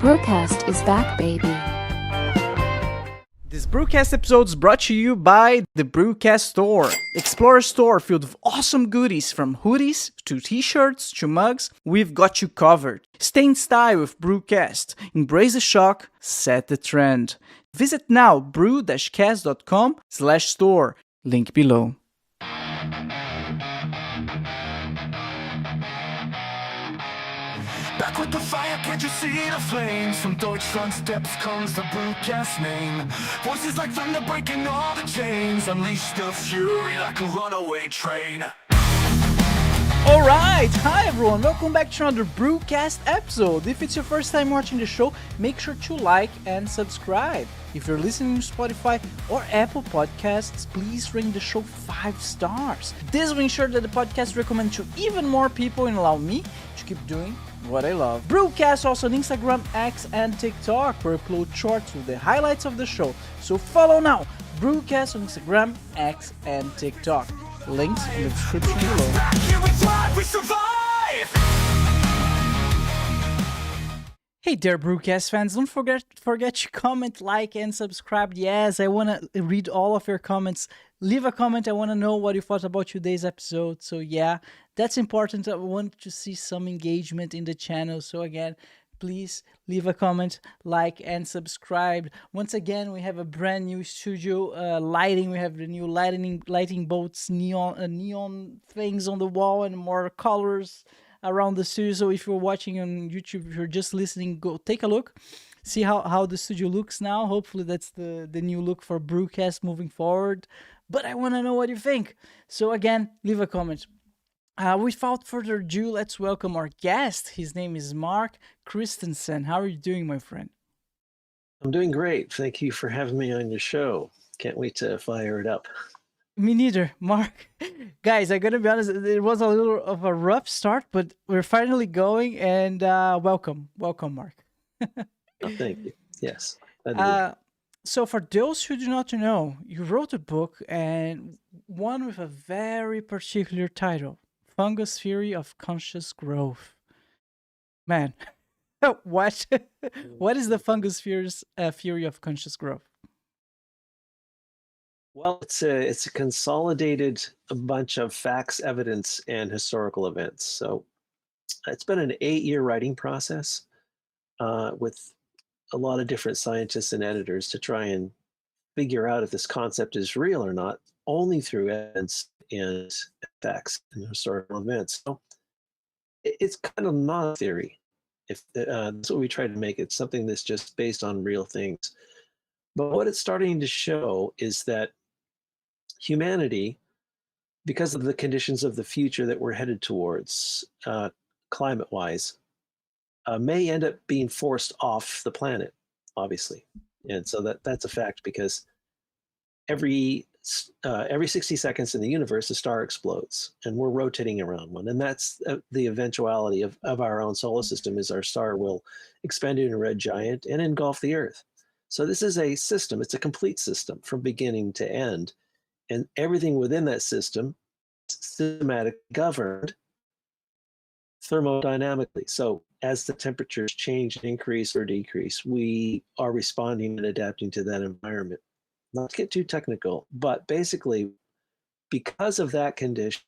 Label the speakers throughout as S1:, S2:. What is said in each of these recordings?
S1: BRUCAST is back, baby.
S2: This BRUCAST episode is brought to you by the BRUCAST Store. Explore a store filled with awesome goodies from hoodies to t-shirts to mugs. We've got you covered. Stay in style with BRUCAST. Embrace the shock, set the trend. Visit now brew-cast.com/store. Link below.
S3: Back with the fire, can't you see the flames? From Deutschland steps comes the BRUCAST name. Voices like thunder breaking all the chains. Unleash the fury like a runaway train.
S2: Alright, hi everyone, welcome back to another BRUCAST episode. If it's your first time watching the show, make sure to like and subscribe. If you're listening to Spotify or Apple Podcasts, please ring the show 5 stars. This will ensure that the podcast recommends to even more people and allow me to keep doing what I love. BRUCAST also on Instagram, X, and TikTok, where I upload shorts with the highlights of the show. So follow now, BRUCAST on Instagram, X, and TikTok. Links in the description below.
S3: Here we thrive, we survive!
S2: Hey there, BRUCAST fans! Don't forget to comment, like, and subscribe. Yes, I wanna read all of your comments. Leave a comment. I wanna know what you thought about today's episode. So yeah, that's important. I want to see some engagement in the channel. So again, please leave a comment, like, and subscribe. Once again, we have a brand new studio lighting. We have the new lighting bolts, neon things on the wall, and more colors around the studio. So if you're watching on YouTube, if you're just listening, go take a look. See how the studio looks now. Hopefully that's the new look for BRUCAST moving forward. But I want to know what you think. So again, leave a comment. Without further ado, let's welcome our guest. His name is Mark Christensen. How are you doing, my friend?
S4: I'm doing great. Thank you for having me on your show. Can't wait to fire it up.
S2: Me neither, Mark. Guys, I gotta be honest, it was a little of a rough start, but we're finally going, and welcome, Mark.
S4: Oh, thank you. Yes.
S2: So for those who do not know, you wrote a book, and one with a very particular title, Fungus Theory of Conscious Growth. Man, what is the Fungus Theory of Conscious Growth?
S4: Well, it's a consolidated bunch of facts, evidence, and historical events. So it's been an 8-year writing process with a lot of different scientists and editors to try and figure out if this concept is real or not, only through evidence and facts and historical events. So it's kind of not a theory. If that's what we try to make it, something that's just based on real things. But what it's starting to show is that humanity, because of the conditions of the future that we're headed towards, climate-wise, may end up being forced off the planet, obviously. And so that's a fact, because every 60 seconds in the universe, a star explodes, and we're rotating around one. And that's the eventuality of our own solar system, is our star will expand into a red giant and engulf the Earth. So this is a system. It's a complete system from beginning to end. And everything within that system is systematically governed thermodynamically. So as the temperatures change, increase, or decrease, we are responding and adapting to that environment. Not to get too technical, but basically, because of that condition,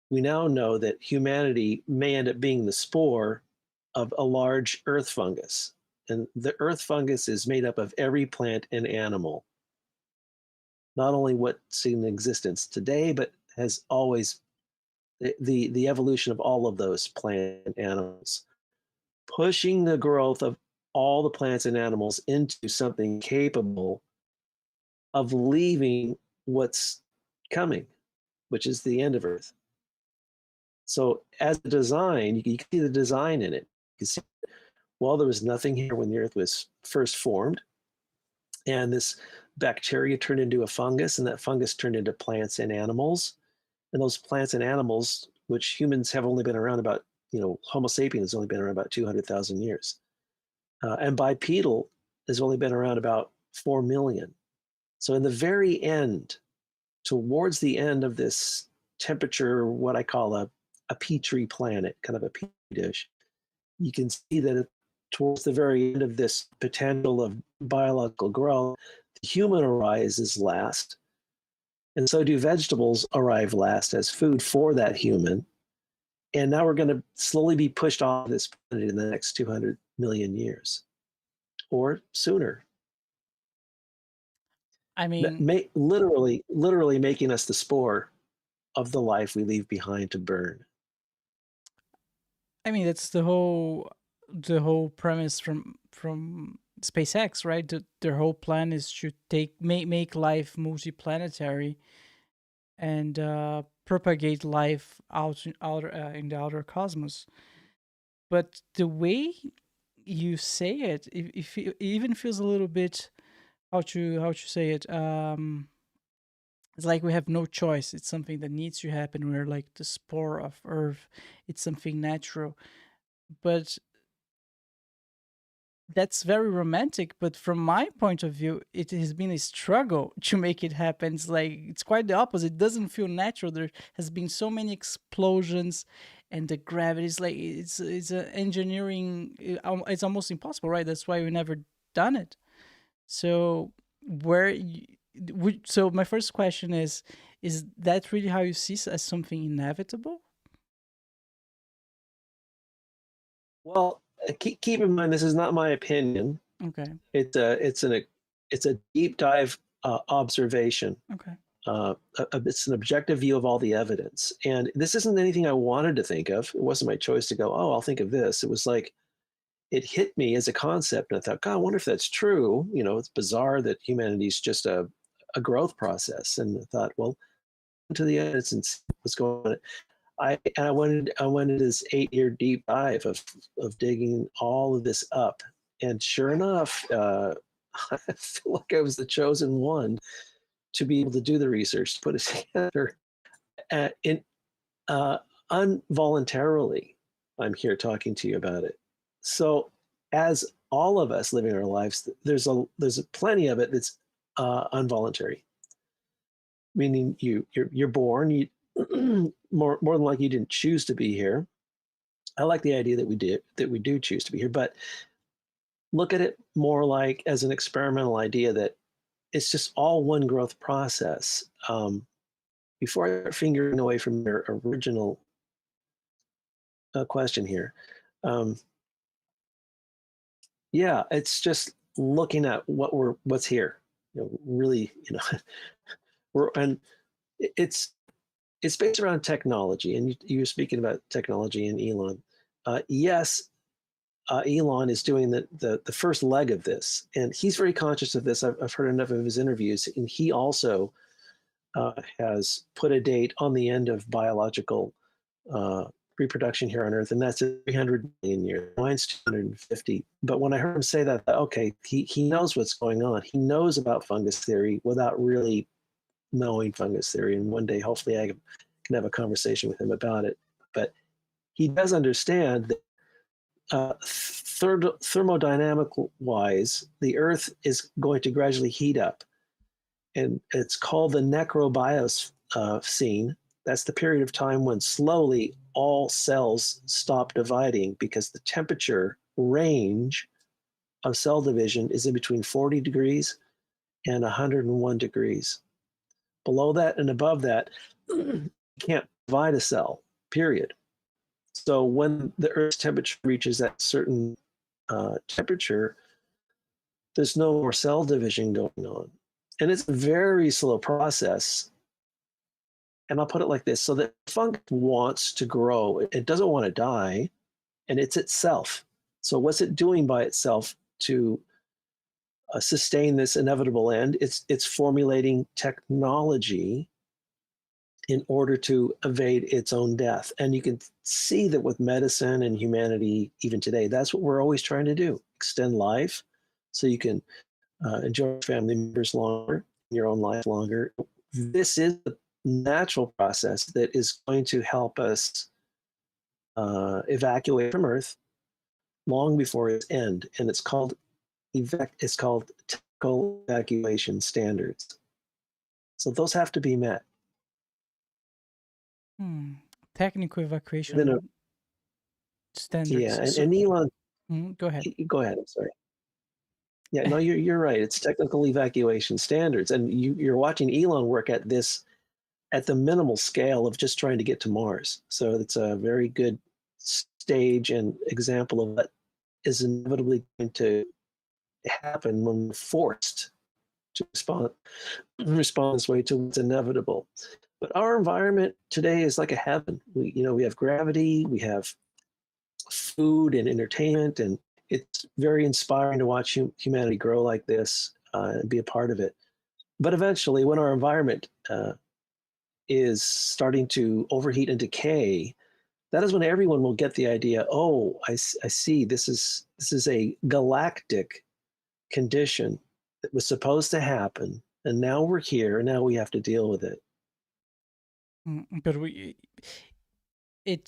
S4: we now know that humanity may end up being the spore of a large earth fungus. And the earth fungus is made up of every plant and animal. Not only what's in existence today, but has always the evolution of all of those plant and animals, pushing the growth of all the plants and animals into something capable of leaving what's coming, which is the end of Earth. So as a design, you can see the design in it. You can see, well, there was nothing here when the Earth was first formed, and this bacteria turned into a fungus, and that fungus turned into plants and animals. And those plants and animals, which humans have only been around about, Homo sapiens has only been around about 200,000 years. And bipedal has only been around about 4 million. So in the very end, towards the end of this temperature, what I call a petri planet, kind of a petri dish, you can see that towards the very end of this potential of biological growth, the human arises last. And so do vegetables arrive last as food for that human. And now we're going to slowly be pushed off this planet in the next 200 million years or sooner.
S2: I mean,
S4: Literally making us the spore of the life we leave behind to burn.
S2: that's the whole premise from SpaceX, right? Their whole plan is to make life multiplanetary and propagate life out in the outer cosmos. But the way you say it, it even feels a little bit, how to say it. It's like we have no choice. It's something that needs to happen. We're like the spore of Earth. It's something natural. But that's very romantic. But from my point of view, it has been a struggle to make it happen. It's quite the opposite. It doesn't feel natural. There has been so many explosions, and the gravity is like it's a engineering. It's almost impossible, right? That's why we never done it. So so my first question is that really how you see as something inevitable?
S4: Well, keep in mind, this is not my opinion.
S2: Okay.
S4: It's a deep dive observation.
S2: Okay.
S4: It's an objective view of all the evidence. And this isn't anything I wanted to think of. It wasn't my choice to go, oh, I'll think of this. It was like, it hit me as a concept. And I thought, God, I wonder if that's true. It's bizarre that humanity is just a growth process. And I thought, well, to the evidence and see what's going on. I went into this 8-year deep dive of digging all of this up. And sure enough, I feel like I was the chosen one to be able to do the research, to put it together. Involuntarily, I'm here talking to you about it. So, as all of us living our lives, there's plenty of it that's involuntary. Meaning you're born, more than likely you didn't choose to be here. I like the idea that we do choose to be here, but look at it more like as an experimental idea that it's just all one growth process. Before I start fingering away from your original question here, yeah, it's just looking at what's here. Really, and it's based around technology. And you were speaking about technology and Elon. Yes, Elon is doing the first leg of this, and he's very conscious of this. I've heard enough of his interviews, and he also has put a date on the end of biological reproduction here on Earth, and that's 300 million years. Mine's 250. But when I heard him say that, okay, he knows what's going on. He knows about fungus theory without really knowing fungus theory. And one day, hopefully, I can have a conversation with him about it. But he does understand that thermodynamic-wise, the Earth is going to gradually heat up. And it's called the necrobiocene. That's the period of time when slowly all cells stop dividing because the temperature range of cell division is in between 40 degrees and 101 degrees. Below that and above that, you can't divide a cell, period. So when the Earth's temperature reaches that certain temperature, there's no more cell division going on. And it's a very slow process. And I'll put it like this, so that fungus wants to grow. It doesn't want to die, and it's itself. So what's it doing by itself to sustain this inevitable end? It's formulating technology in order to evade its own death. And you can see that with medicine and humanity, even today, that's what we're always trying to do, extend life so you can enjoy family members longer, your own life longer. This is the natural process that is going to help us evacuate from Earth long before its end, and it's called technical evacuation standards. So those have to be met.
S2: Technical evacuation standards.
S4: Yeah, and Elon,
S2: Go ahead.
S4: Go ahead. I'm sorry. Yeah, no, you're right. It's technical evacuation standards, and you're watching Elon work at this at the minimal scale of just trying to get to Mars. So it's a very good stage and example of what is inevitably going to happen when we're forced to respond this way to what's inevitable. But our environment today is like a heaven. We have gravity, we have food and entertainment, and it's very inspiring to watch humanity grow like this and be a part of it. But eventually, when our environment is starting to overheat and decay, that is when everyone will get the idea. Oh, I see. This is a galactic condition that was supposed to happen, and now we're here, and now we have to deal with it.
S2: But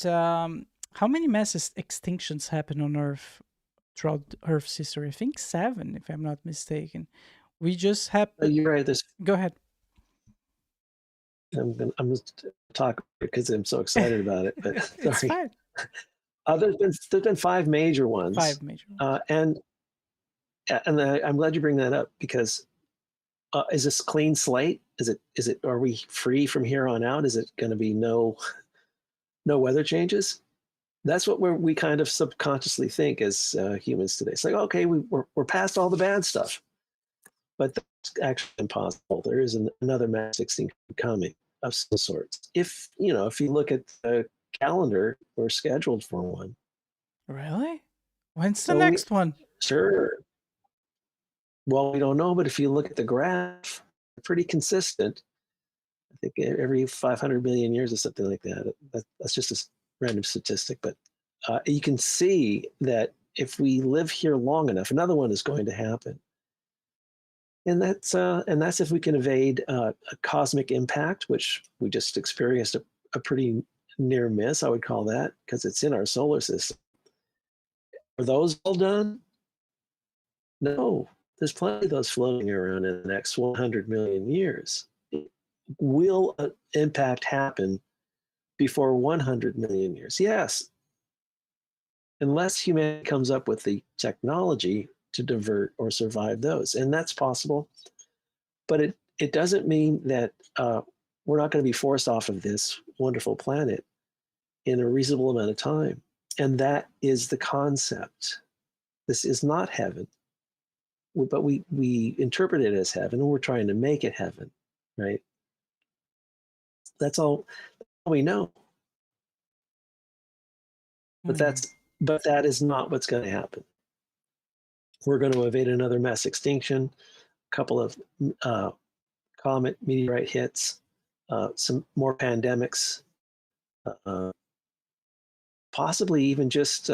S2: how many mass extinctions happen on Earth throughout Earth's history? I think 7, if I'm not mistaken. We just have.
S4: You're right.
S2: Go ahead.
S4: I'm going to talk because I'm so excited about it. But
S2: It's
S4: sorry.
S2: fine.
S4: There's been 5 major ones.
S2: 5 major ones.
S4: And I'm glad you bring that up, because is this clean slate? Is it? Are we free from here on out? Is it going to be no weather changes? That's what we kind of subconsciously think as humans today. It's like, okay, we're past all the bad stuff, but that's actually impossible. There is another mass extinction coming of some sorts. If you look at the calendar, we're scheduled for one.
S2: Really? When's the next one?
S4: Sure. Well, we don't know, but if you look at the graph, pretty consistent. I think every 500 million years or something like that. That's just a random statistic, but you can see that if we live here long enough, another one is going to happen. And that's if we can evade a cosmic impact, which we just experienced a pretty near miss, I would call that, because it's in our solar system. Are those all done? No, there's plenty of those floating around in the next 100 million years. Will an impact happen before 100 million years? Yes, unless humanity comes up with the technology to divert or survive those. And that's possible, but it doesn't mean that we're not going to be forced off of this wonderful planet in a reasonable amount of time. And that is the concept. This is not heaven, but we interpret it as heaven, and we're trying to make it heaven, right? That's all we know. But that is not what's going to happen. We're going to evade another mass extinction, a couple of comet meteorite hits, some more pandemics, possibly even just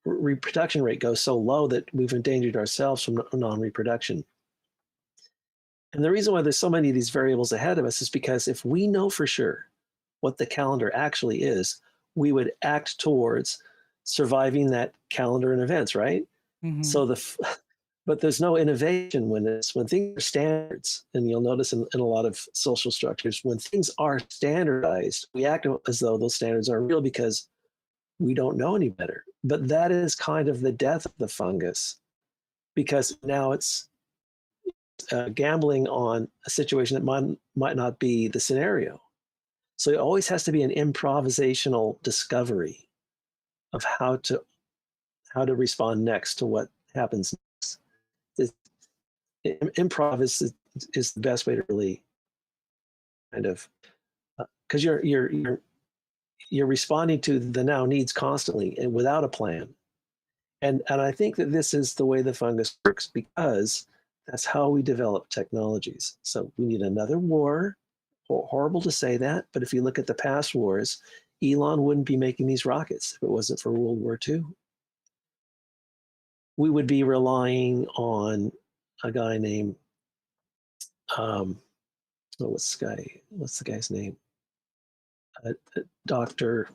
S4: reproduction rate goes so low that we've endangered ourselves from non-reproduction. And the reason why there's so many of these variables ahead of us is because if we know for sure what the calendar actually is, we would act towards surviving that calendar and events, right?
S2: Mm-hmm.
S4: So but there's no innovation when things are standards. And you'll notice in a lot of social structures, when things are standardized, we act as though those standards are real because we don't know any better. But that is kind of the death of the fungus, because now it's gambling on a situation that might not be the scenario. So it always has to be an improvisational discovery of how to respond next to what happens next. Improv is the best way to really kind of, because you're responding to the now needs constantly and without a plan. And I think that this is the way the fungus works, because that's how we develop technologies. So we need another war. Horrible to say that, but if you look at the past wars, Elon wouldn't be making these rockets if it wasn't for World War II. We would be relying on a guy named what's the guy's name? Dr.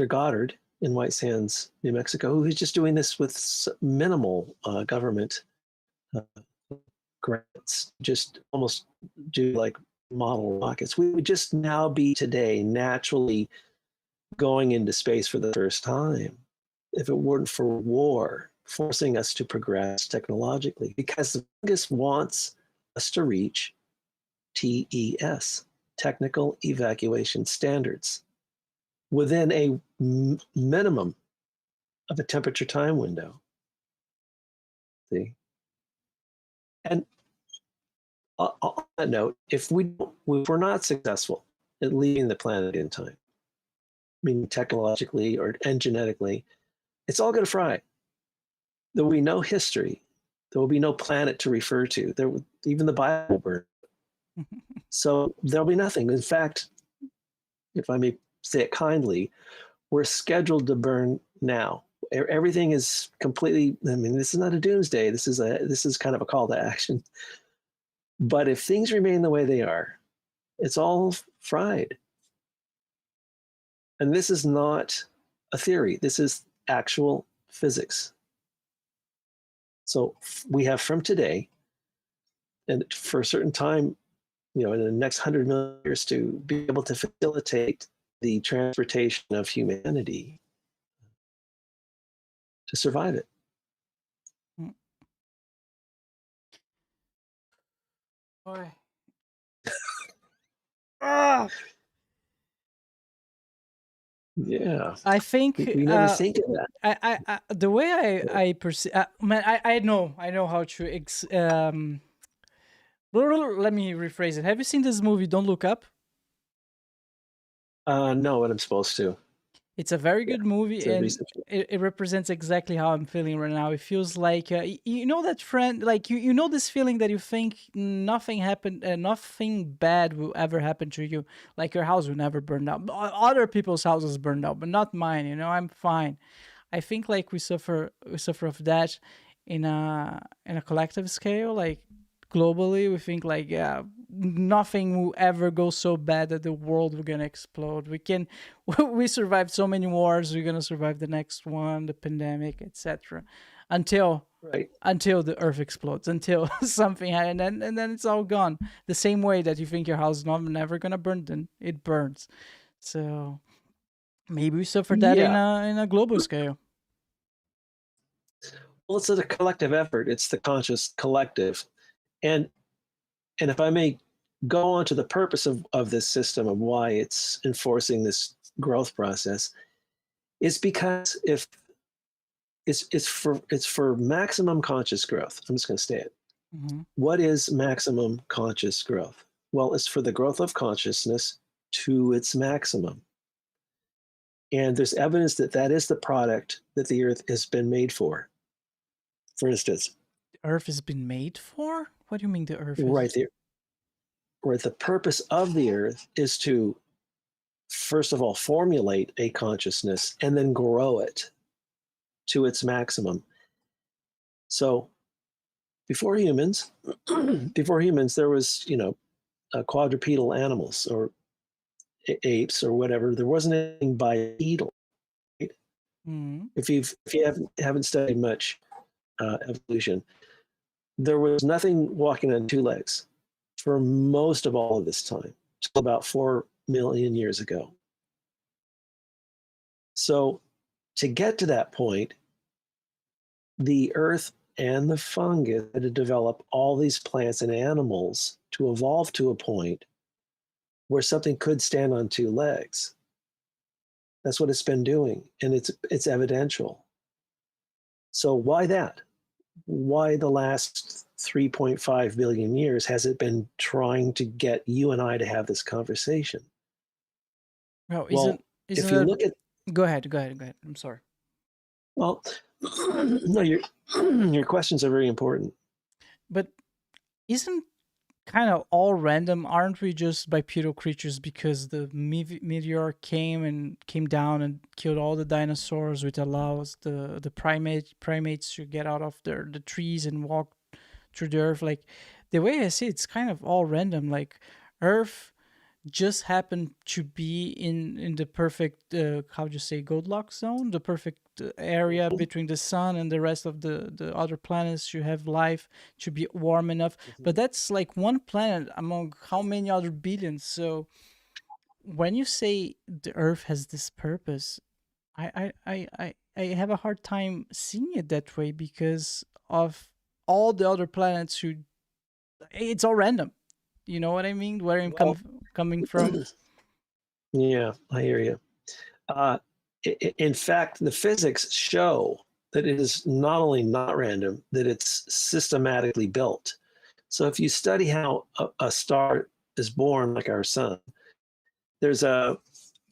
S4: Goddard in White Sands, New Mexico, who's just doing this with minimal government grants, just almost do like model rockets. We would just now be today naturally going into space for the first time if it weren't for war forcing us to progress technologically, because the fungus wants us to reach TES, technical evacuation standards, within a minimum of a temperature time window. See? And on that note, if we're not successful at leaving the planet in time, meaning technologically and genetically, it's all going to fry. There will be no history. There will be no planet to refer to. Even the Bible will burn. So there'll be nothing. In fact, if I may say it kindly, we're scheduled to burn now. Everything is completely, I mean, this is not a doomsday. This is kind of a call to action. But if things remain the way they are, it's all fried. And this is not a theory. This is actual physics. So we have from today, and for a certain time, in the next 100 million years, to be able to facilitate the transportation of humanity to survive it.
S2: Boy.
S4: Yeah.
S2: I think
S4: we never think of that.
S2: I the way I perceive, man, I know how to let me rephrase it. Have you seen this movie Don't Look Up?
S4: No, what I'm supposed to.
S2: It's a very good movie, and it represents exactly how I'm feeling right now. It feels like you know that friend, like you know this feeling that you think nothing happened, nothing bad will ever happen to you, like your house will never burn down. Other people's houses burned out, but not mine. I'm fine. I think like we suffer of that in a collective scale, like globally. We think like, yeah, nothing will ever go so bad that the world will gonna explode. We survived so many wars, we're gonna survive the next one, the pandemic, etc. until the earth explodes, until something happens, and then it's all gone. The same way that you think your house is never gonna burn, then it burns. So maybe we suffer that in a global scale.
S4: Well, it's a collective effort. It's the conscious collective. And if I may go on to the purpose of this system, of why it's enforcing this growth process, it's because if it's for maximum conscious growth. I'm just going to say it.
S2: Mm-hmm.
S4: What is maximum conscious growth? Well, it's for the growth of consciousness to its maximum. And there's evidence that that is the product that the Earth has been made for. For instance,
S2: the Earth has been made for? What do you mean the Earth?
S4: Right there. Right. The purpose of the Earth is to, first of all, formulate a consciousness and then grow it to its maximum. So before humans, there was, quadrupedal animals or apes or whatever. There wasn't anything bipedal. Right?
S2: Mm-hmm.
S4: If you haven't studied much evolution, there was nothing walking on two legs for most of all of this time, till about 4 million years ago. So to get to that point, the Earth and the fungus had to develop all these plants and animals to evolve to a point where something could stand on two legs. That's what it's been doing, and it's evidential. So why that? Why the last 3.5 billion years has it been trying to get you and I to have this conversation?
S2: Well,
S4: if you look at...
S2: Go ahead. I'm sorry.
S4: Well, no, your questions are very important.
S2: But isn't kind of all random? Aren't we just bipedal creatures because the meteor came down and killed all the dinosaurs, which allows the primates to get out of the trees and walk through the earth? Like, the way I see it, it's kind of all random. Like, Earth just happened to be in the perfect how do you say, Goldilocks zone, the perfect area between the sun and the rest of the other planets to have life, to be warm enough. But that's like one planet among how many other billions. So when you say the Earth has this purpose, I have a hard time seeing it that way because of all the other planets who it's all random. You know what I mean? Where I'm
S4: Well,
S2: coming from.
S4: yeah, I hear you. In fact, the physics show that it is not only not random, that it's systematically built. So if you study how a star is born, like our sun, there's a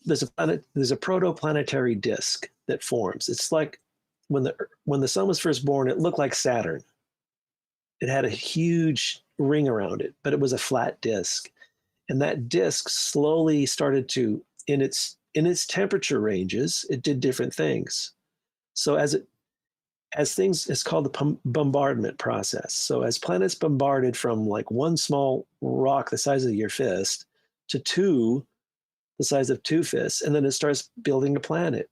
S4: protoplanetary disk that forms. It's like when the sun was first born, it looked like Saturn. It had a huge ring around it, but it was a flat disk. And that disk slowly started to, in its temperature ranges, it did different things. So it's called the bombardment process. So as planets bombarded from like one small rock the size of your fist to two the size of two fists, and then it starts building a planet.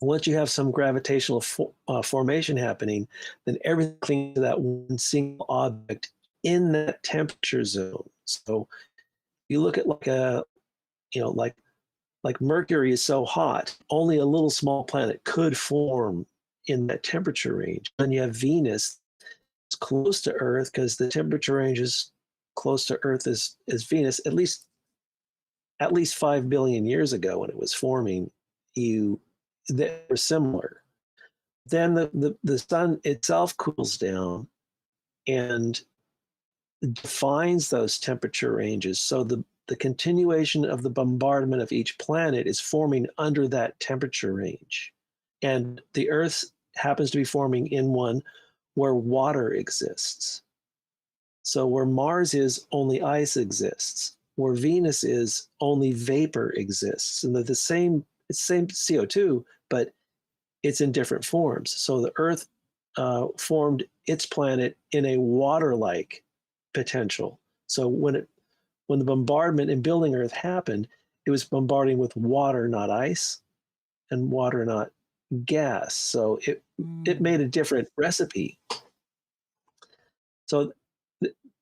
S4: Once you have some gravitational formation happening, then everything clings to that one single object in that temperature zone. So you look at like Mercury is so hot, only a little small planet could form in that temperature range. Then you have Venus, it's close to Earth because the temperature range is close to Earth as Venus, at least 5 billion years ago when it was forming. They were similar. Then the sun itself cools down and defines those temperature ranges. So the continuation of the bombardment of each planet is forming under that temperature range. And the Earth happens to be forming in one where water exists. So where Mars is, only ice exists. Where Venus is, only vapor exists. And they're the same, it's same CO2, but it's in different forms. So the Earth formed its planet in a water-like potential. So when the bombardment in building Earth happened, it was bombarding with water, not ice, and water, not gas. So it made a different recipe. So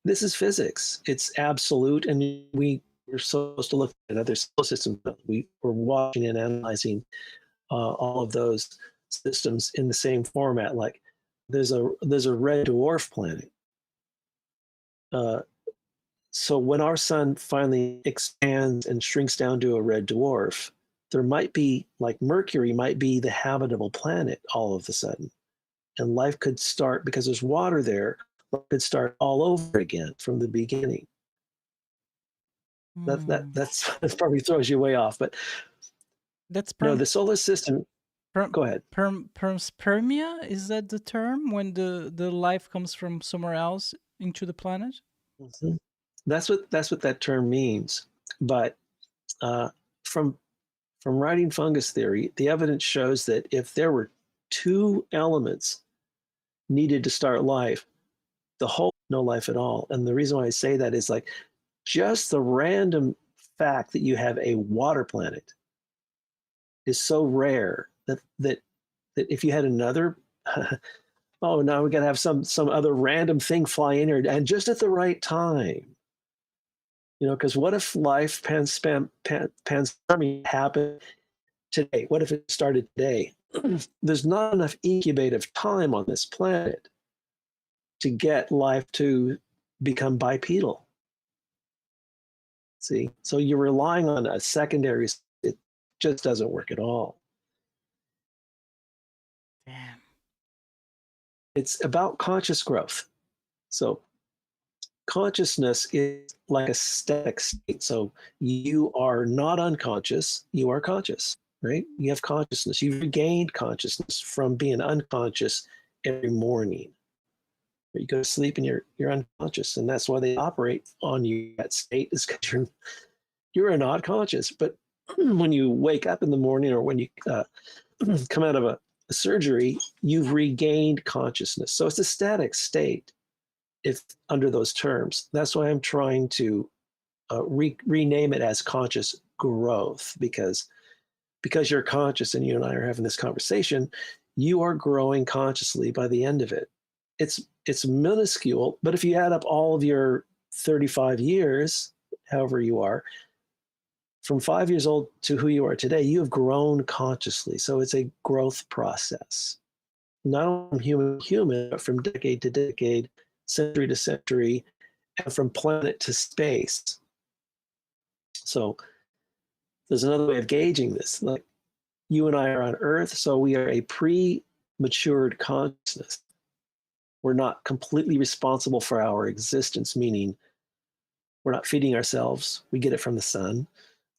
S4: this is physics. It's absolute, and we're supposed to look at other solar systems. We're watching and analyzing all of those systems in the same format. Like there's a red dwarf planet. So when our sun finally expands and shrinks down to a red dwarf, there might be, like Mercury might be the habitable planet all of a sudden. And life could start, because there's water there, life could start all over again from the beginning. That probably throws you way off, but
S2: that's
S4: the solar system. Go ahead.
S2: Panspermia, is that the term when the life comes from somewhere else into the planet?
S4: Mm-hmm. That's what that term means. But from writing fungus theory, the evidence shows that if there were two elements needed to start life, the whole no life at all. And the reason why I say that is like just the random fact that you have a water planet is so rare that if you had another oh, now we got to have some other random thing fly in here and just at the right time. Because what if life panspermia happened today? What if it started today? There's not enough incubative time on this planet to get life to become bipedal. See, so you're relying on a secondary. It just doesn't work at all.
S2: Damn.
S4: It's about conscious growth. So consciousness is like a static state. So you are not unconscious, you are conscious, right? You have consciousness. You've regained consciousness from being unconscious every morning. You go to sleep and you're unconscious, and that's why they operate on you. That state is because you're not conscious. But when you wake up in the morning, or when you come out of a surgery, you've regained consciousness. So it's a static state, if under those terms. That's why I'm trying to rename it as conscious growth, because you're conscious, and you and I are having this conversation, you are growing consciously by the end of it. It's minuscule, but if you add up all of your 35 years, however you are, from 5 years old to who you are today, you have grown consciously. So it's a growth process, not only from human to human, but from decade to decade, century to century, and from planet to space. So there's another way of gauging this. Like, you and I are on Earth, so we are a pre-matured consciousness. We're not completely responsible for our existence, meaning we're not feeding ourselves. We get it from the sun.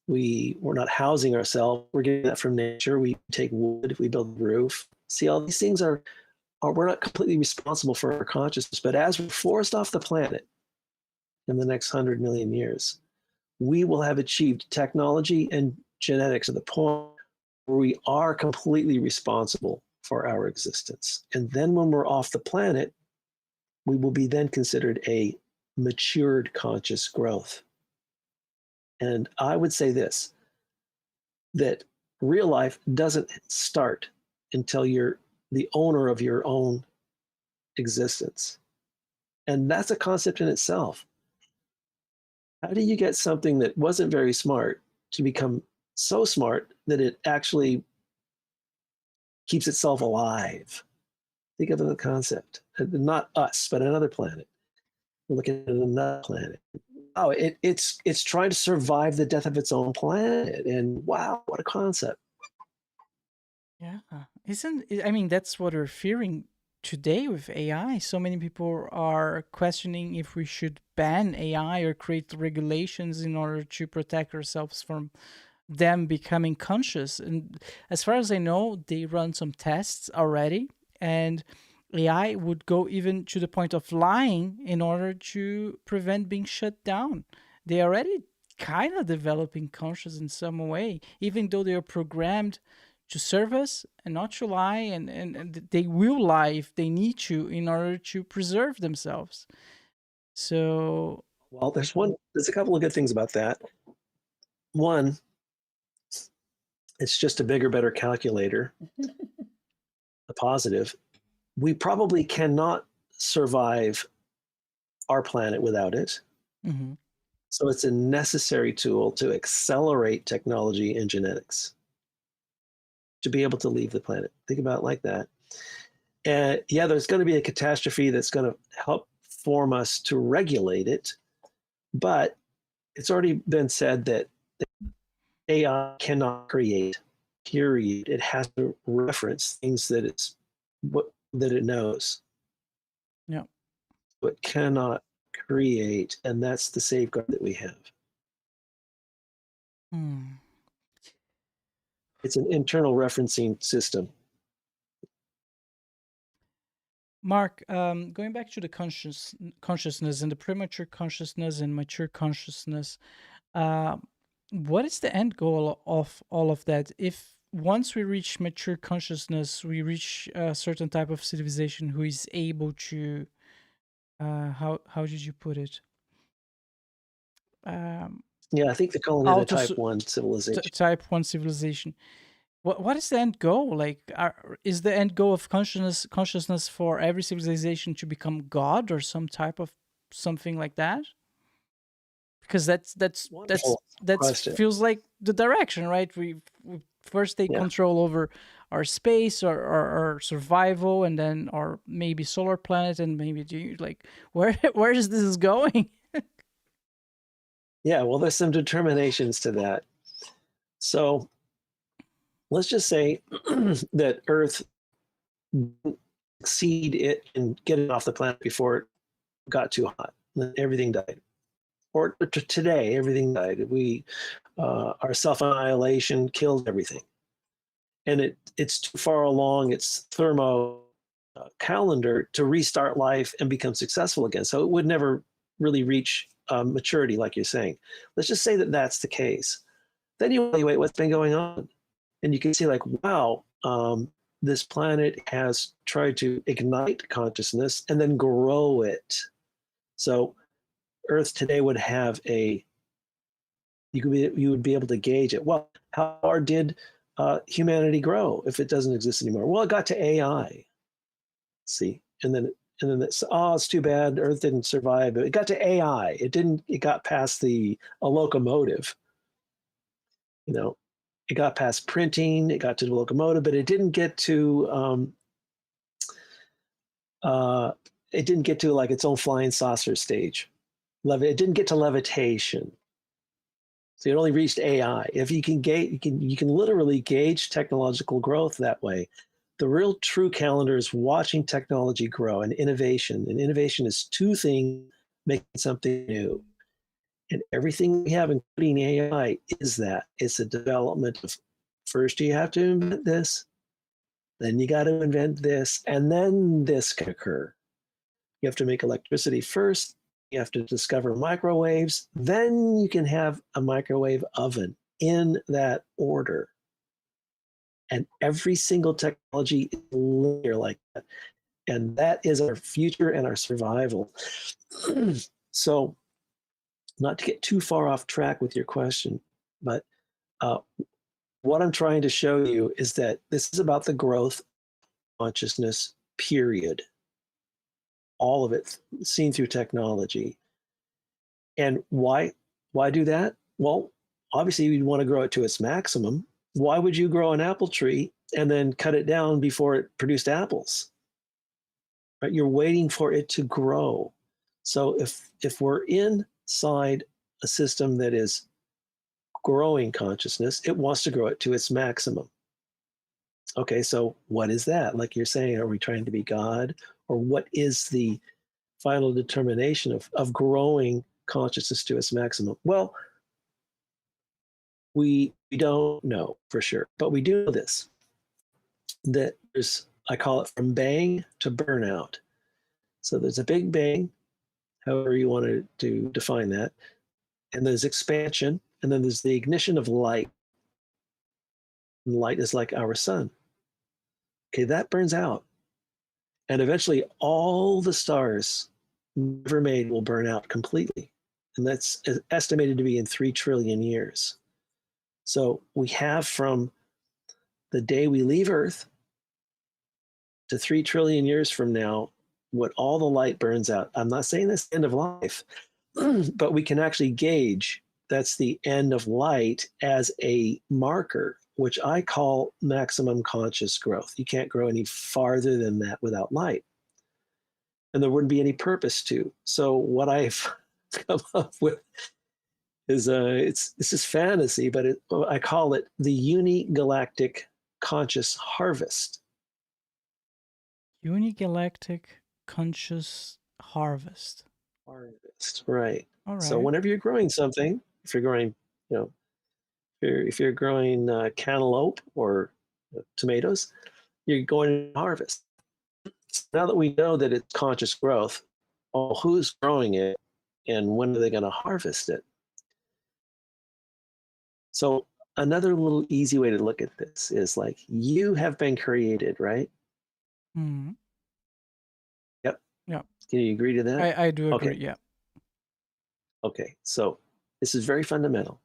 S4: We're not housing ourselves. We're getting that from nature. We take wood, we build a roof. See, all these things are we're not completely responsible for our consciousness, but as we're forced off the planet in the next 100 million years, we will have achieved technology and genetics at the point where we are completely responsible for our existence. And then when we're off the planet, we will be then considered a matured conscious growth. And I would say this, that real life doesn't start until you're the owner of your own existence. And that's a concept in itself. How do you get something that wasn't very smart to become so smart that it actually keeps itself alive? Think of the concept. Not us, but another planet. We're looking at another planet. Oh, it's trying to survive the death of its own planet. And wow, what a concept.
S2: Yeah. I mean, that's what we're fearing today with AI. So many people are questioning if we should ban AI or create regulations in order to protect ourselves from them becoming conscious. And as far as I know, they run some tests already, and AI would go even to the point of lying in order to prevent being shut down. They already kind of developing conscious in some way, even though they are programmed to serve us and not to lie, and they will lie if they need to in order to preserve themselves. So
S4: Well, there's a couple of good things about that. One, it's just a bigger, better calculator, a positive. We probably cannot survive our planet without it.
S2: mhm.
S4: So it's a necessary tool to accelerate technology and genetics to be able to leave the planet. Think about it like that. And yeah, there's going to be a catastrophe that's going to help form us to regulate it. But it's already been said that AI cannot create, period. It has to reference things that that it knows.
S2: Yeah.
S4: But cannot create, and that's the safeguard that we have.
S2: Hmm.
S4: It's an internal referencing system.
S2: Mark, going back to the consciousness and the premature consciousness and mature consciousness, uh, what is the end goal of all of that? If once we reach mature consciousness, we reach a certain type of civilization who is able to, how did you put it? Um,
S4: Yeah, I think they're calling it a
S2: auto
S4: type 1 civilization.
S2: type one civilization. What is the end goal? Like, is the end goal of consciousness for every civilization to become God or some type of something like that? Because
S4: Wonderful
S2: that's
S4: question.
S2: feels like the direction, right? We first take
S4: Yeah.
S2: control over our space or our survival, and then or maybe solar planet, and maybe like where is this going?
S4: Yeah, well, there's some determinations to that. So let's just say that Earth didn't exceed it and get it off the planet before it got too hot. Then everything died. Or today, everything died. Our self-annihilation killed everything. And it's too far along its thermo calendar to restart life and become successful again. So it would never really reach maturity, like you're saying. Let's just say that that's the case. Then you evaluate what's been going on. And you can see, like, wow, this planet has tried to ignite consciousness and then grow it. So Earth today would have you would be able to gauge it. Well, how far did humanity grow if it doesn't exist anymore? Well, it got to AI. See, and then it's too bad Earth didn't survive. It got to AI. It didn't. It got past a locomotive. you know, it got past printing, it got to the locomotive, but it didn't get to like its own flying saucer stage. It didn't get to levitation. So it only reached AI. If you can gauge, you can literally gauge technological growth that way. The real true calendar is watching technology grow and innovation. And innovation is two things making something new. And everything we have, including AI, is that. It's a development of first you have to invent this, then you got to invent this, and then this can occur. You have to make electricity first. You have to discover microwaves. Then you can have a microwave oven in that order. And every single technology is linear like that. And that is our future and our survival. So, not to get too far off track with your question, but what I'm trying to show you is that this is about the growth of consciousness, period. All of it seen through technology. And why do that? Well, obviously you'd want to grow it to its maximum. Why would you grow an apple tree and then cut it down before it produced apples? Right? You're waiting for it to grow. So if we're inside a system that is growing consciousness, it wants to grow it to its maximum. Okay, so what is that? Like you're saying, are we trying to be God? Or what is the final determination of growing consciousness to its maximum? Well, we don't know for sure, but we do know this, that there's, I call it from bang to burnout. So there's a big bang, however you want to define that, and there's expansion, and then there's the ignition of light. And light is like our sun. Okay, that burns out. And eventually all the stars never made will burn out completely. And that's estimated to be in 3 trillion years. So we have from the day we leave Earth to 3 trillion years from now, what all the light burns out. I'm not saying that's the end of life, but we can actually gauge that's the end of light as a marker, which I call maximum conscious growth. You can't grow any farther than that without light. And there wouldn't be any purpose to. So what I've come up with is it's just fantasy, but I call it the unigalactic conscious harvest.
S2: Unigalactic conscious harvest.
S4: Harvest, right.
S2: All right.
S4: So whenever you're growing something, if you're growing, you know, if you're growing cantaloupe or tomatoes, you're going to harvest. So now that we know that it's conscious growth, well, who's growing it and when are they going to harvest it? So another little easy way to look at this is like you have been created, right?
S2: Mm-hmm.
S4: Yep.
S2: Yeah.
S4: Can you agree to that?
S2: I do agree,
S4: Okay.
S2: yeah.
S4: Okay, so this is very fundamental.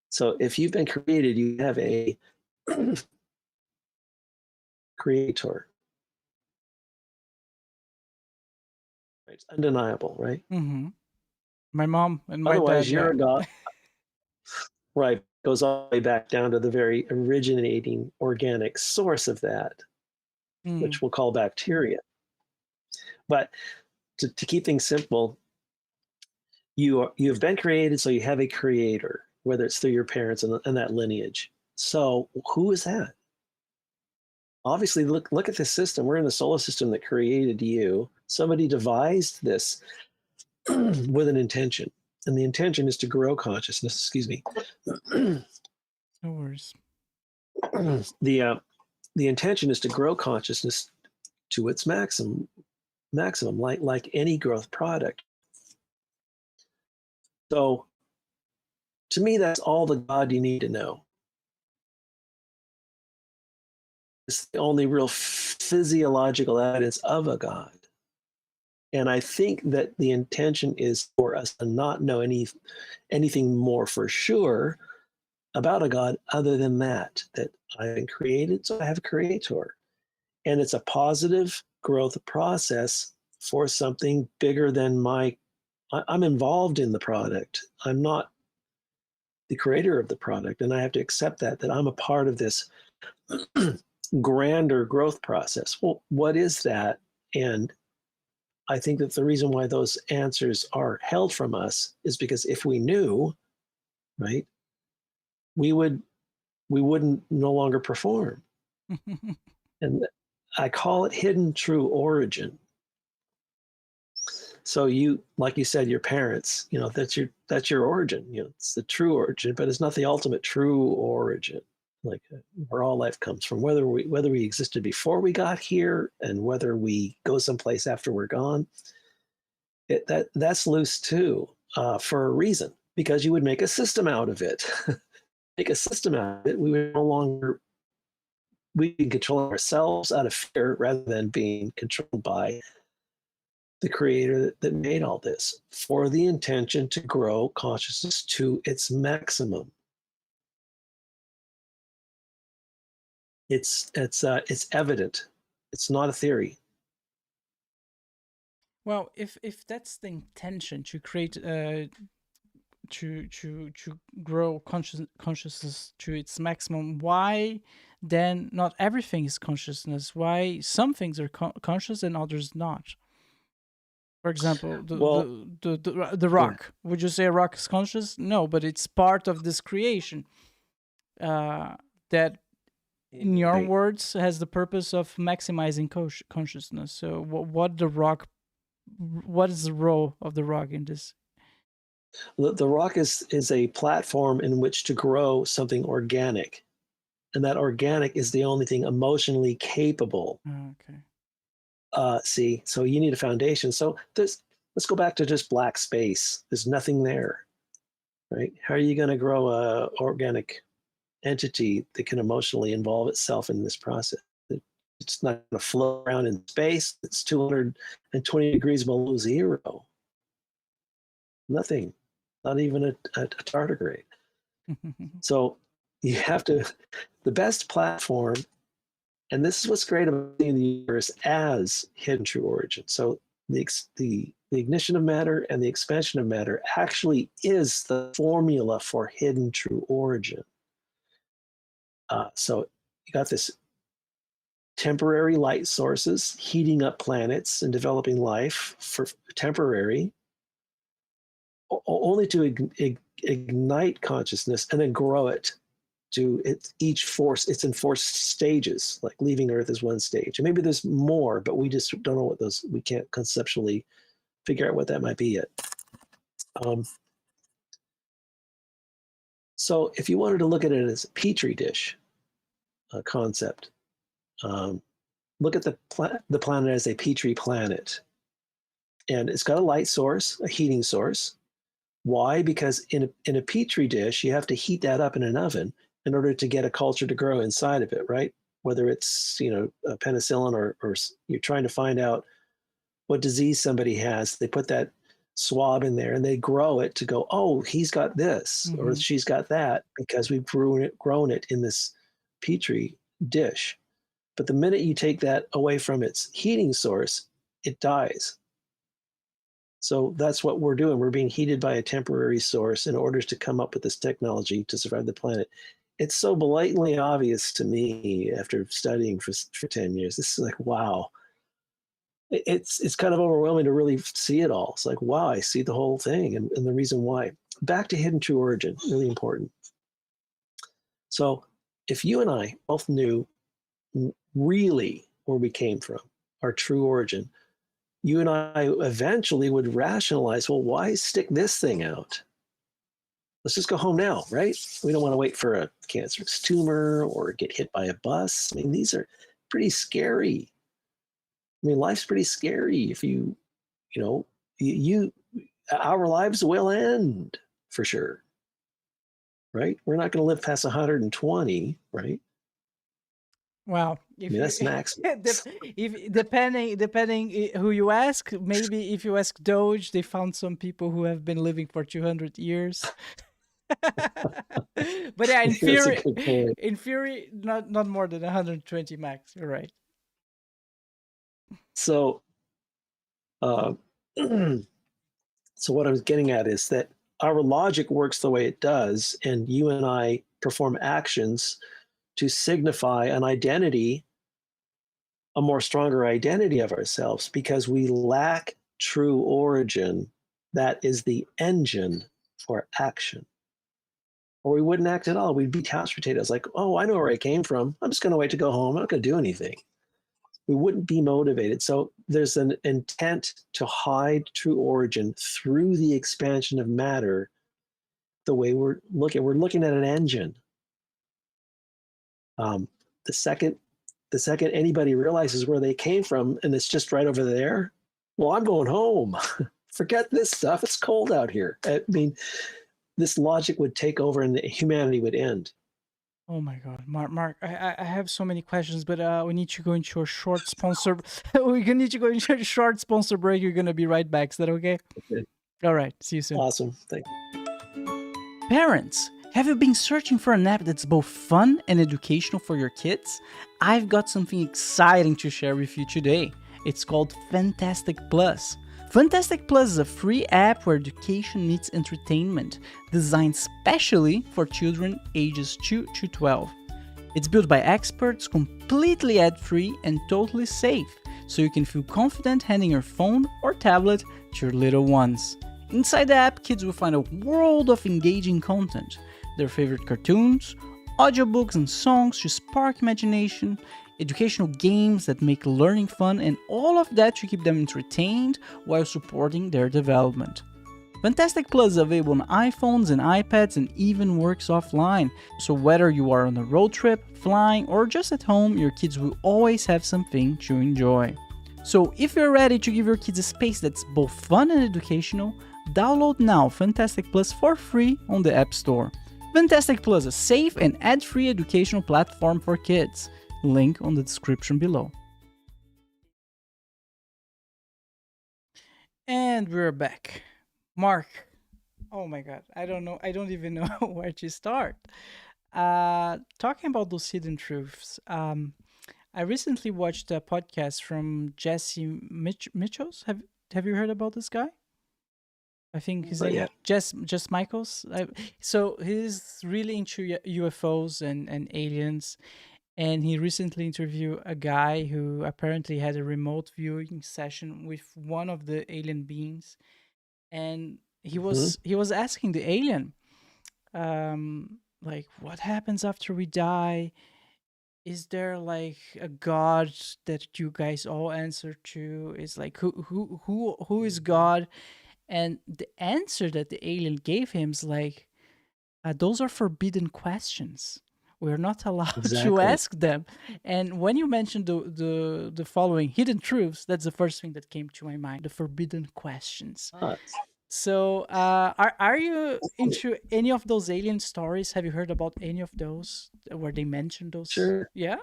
S4: So if you've been created, you have a creator. It's undeniable, right?
S2: Mm-hmm. My mom and my
S4: Otherwise,
S2: dad,
S4: you're
S2: yeah.
S4: a god. Right. Goes all the way back down to the very originating organic source of that, which we'll call bacteria. But to keep things simple, you have been created, so you have a creator, whether it's through your parents and that lineage. So who is that? Obviously, look at this system. We're in the solar system that created you. Somebody devised this with an intention, and the intention is to grow consciousness. Excuse me.
S2: No worries.
S4: The intention is to grow consciousness to its maximum, like any growth product. So, to me, that's all the God you need to know. It's the only real physiological evidence of a God. And I think that the intention is for us to not know anything more for sure about a God other than that I've been created, so I have a creator. And it's a positive growth process for something bigger than I'm involved in the product. I'm not the creator of the product, and I have to accept that I'm a part of this grander growth process. Well, what is that? And I think that the reason why those answers are held from us is because if we knew, right, we wouldn't no longer perform. And I call it hidden true origin. So you, like you said, your parents, that's your origin. It's the true origin, but it's not the ultimate true origin. Like where all life comes from, whether we existed before we got here and whether we go someplace after we're gone. That's loose too, for a reason, because you would make a system out of it. Make a system out of it, we can control ourselves out of fear rather than being controlled by the creator that made all this, for the intention to grow consciousness to its maximum. It's evident. It's not a theory.
S2: Well, if that's the intention to create to grow consciousness to its maximum, why then not everything is consciousness? Why some things are conscious and others not? For example, the rock. Would you say a rock is conscious? No, but it's part of this creation that, in your words, has the purpose of maximizing consciousness. So what is the role of the rock in this?
S4: The rock is a platform in which to grow something organic, and that organic is the only thing emotionally capable.
S2: Okay.
S4: See, so you need a foundation. So let's go back to just black space. There's nothing there, right? How are you going to grow a organic entity that can emotionally involve itself in this process? It's not going to float around in space. It's 220 degrees below zero. Nothing, not even a tardigrade. So you have to, the best platform, and this is what's great about the universe as hidden true origin. So the ignition of matter and the expansion of matter actually is the formula for hidden true origin. So you got this temporary light sources heating up planets and developing life for temporary, only to ignite consciousness and then grow it to it's in 4 stages. Like leaving Earth is 1 stage, and maybe there's more, but we just don't know what those, we can't conceptually figure out what that might be yet. So if you wanted to look at it as a petri dish concept, look at the planet as a petri planet, and it's got a light source, a heating source. Why? Because in a petri dish, you have to heat that up in an oven in order to get a culture to grow inside of it, right? Whether it's a penicillin or you're trying to find out what disease somebody has, they put that swab in there and they grow it to go, oh, he's got this or she's got that, because we've grown it in this petri dish. But the minute you take that away from its heating source, it dies. So that's what we're doing. We're being heated by a temporary source in order to come up with this technology to survive the planet. It's so blatantly obvious to me after studying for 10 years. This is like, wow. It's kind of overwhelming to really see it all. It's like, wow, I see the whole thing and the reason why. Back to hidden true origin, really important. So if you and I both knew really where we came from, our true origin, you and I eventually would rationalize, well, why stick this thing out? Let's just go home now, right? We don't want to wait for a cancerous tumor or get hit by a bus. I mean, these are pretty scary. I mean, life's pretty scary if our lives will end for sure, right? We're not going to live past 120, right?
S2: Well,
S4: that's max.
S2: Depending who you ask, maybe if you ask Doge, they found some people who have been living for 200 years. But yeah, in theory, not more than 120 max. You're right.
S4: So, so what I was getting at is that our logic works the way it does, and you and I perform actions to signify an identity, a more stronger identity of ourselves, because we lack true origin. That is the engine for action. Or we wouldn't act at all. We'd be couch potatoes, like, oh, I know where I came from. I'm just going to wait to go home. I'm not going to do anything. We wouldn't be motivated. So there's an intent to hide true origin through the expansion of matter. The way we're looking at an engine. The second anybody realizes where they came from and it's just right over there, well, I'm going home. Forget this stuff. It's cold out here. I mean, this logic would take over and humanity would end.
S2: Oh my God, Mark, I have so many questions, but we need to go into a short sponsor. We're gonna need to go into a short sponsor break. You're gonna be right back. Is that okay?
S4: Okay.
S2: All right. See you soon.
S4: Awesome. Thank you.
S2: Parents, have you been searching for an app that's both fun and educational for your kids? I've got something exciting to share with you today. It's called FunTastic Plus. FunTastic Plus is a free app where education meets entertainment, designed specially for children ages 2 to 12. It's built by experts, completely ad-free and totally safe, so you can feel confident handing your phone or tablet to your little ones. Inside the app, kids will find a world of engaging content, their favorite cartoons, audiobooks and songs to spark imagination, educational games that make learning fun, and all of that to keep them entertained while supporting their development. FunTastic Plus is available on iPhones and iPads and even works offline, so whether you are on a road trip, flying, or just at home, your kids will always have something to enjoy. So if you're ready to give your kids a space that's both fun and educational, download now FunTastic Plus for free on the App Store. FunTastic Plus is a safe and ad-free educational platform for kids. Link on the description below. And we're back. Mark, oh my God, I don't even know where to start. Talking about those hidden truths, I recently watched a podcast from Jesse Mitchells. Have you heard about this guy? I think his name Jess Michaels. So he's really into UFOs and aliens. And he recently interviewed a guy who apparently had a remote viewing session with one of the alien beings, and he was asking the alien, like, what happens after we die? Is there like a god that you guys all answer to? Is like who is God? And the answer that the alien gave him is like, those are forbidden questions. We're not allowed to ask them. And when you mentioned the following hidden truths, that's the first thing that came to my mind: the forbidden questions. So, are you into any of those alien stories? Have you heard about any of those where they mention those?
S4: Sure.
S2: Yeah.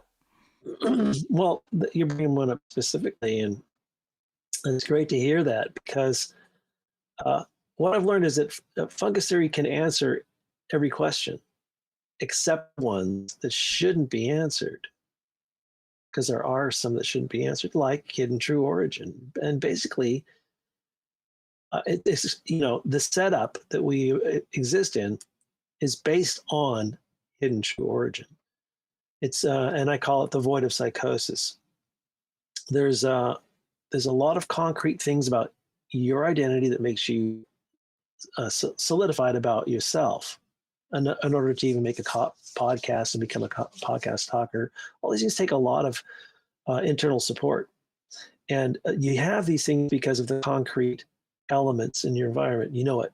S4: Well, you're bringing one up specifically, and it's great to hear that, because what I've learned is that fungus theory can answer every question, except ones that shouldn't be answered, because there are some that shouldn't be answered, like hidden true origin. And basically, it's, the setup that we exist in is based on hidden true origin. It's and I call it the void of psychosis. There's a lot of concrete things about your identity that makes you solidified about yourself. In order to even make a podcast and become a podcast talker, all these things take a lot of internal support. And you have these things because of the concrete elements in your environment. You know what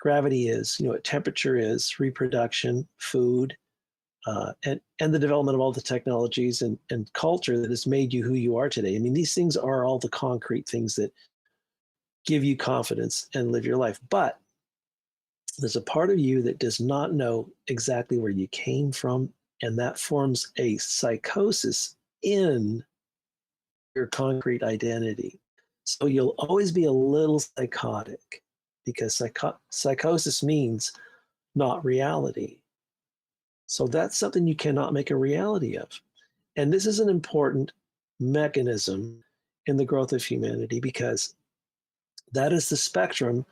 S4: gravity is, you know what temperature is, reproduction, food, and the development of all the technologies and culture that has made you who you are today. I mean, these things are all the concrete things that give you confidence and live your life. But there's a part of you that does not know exactly where you came from, and that forms a psychosis in your concrete identity. So you'll always be a little psychotic, because psychosis means not reality. So that's something you cannot make a reality of. And this is an important mechanism in the growth of humanity, because that is the spectrum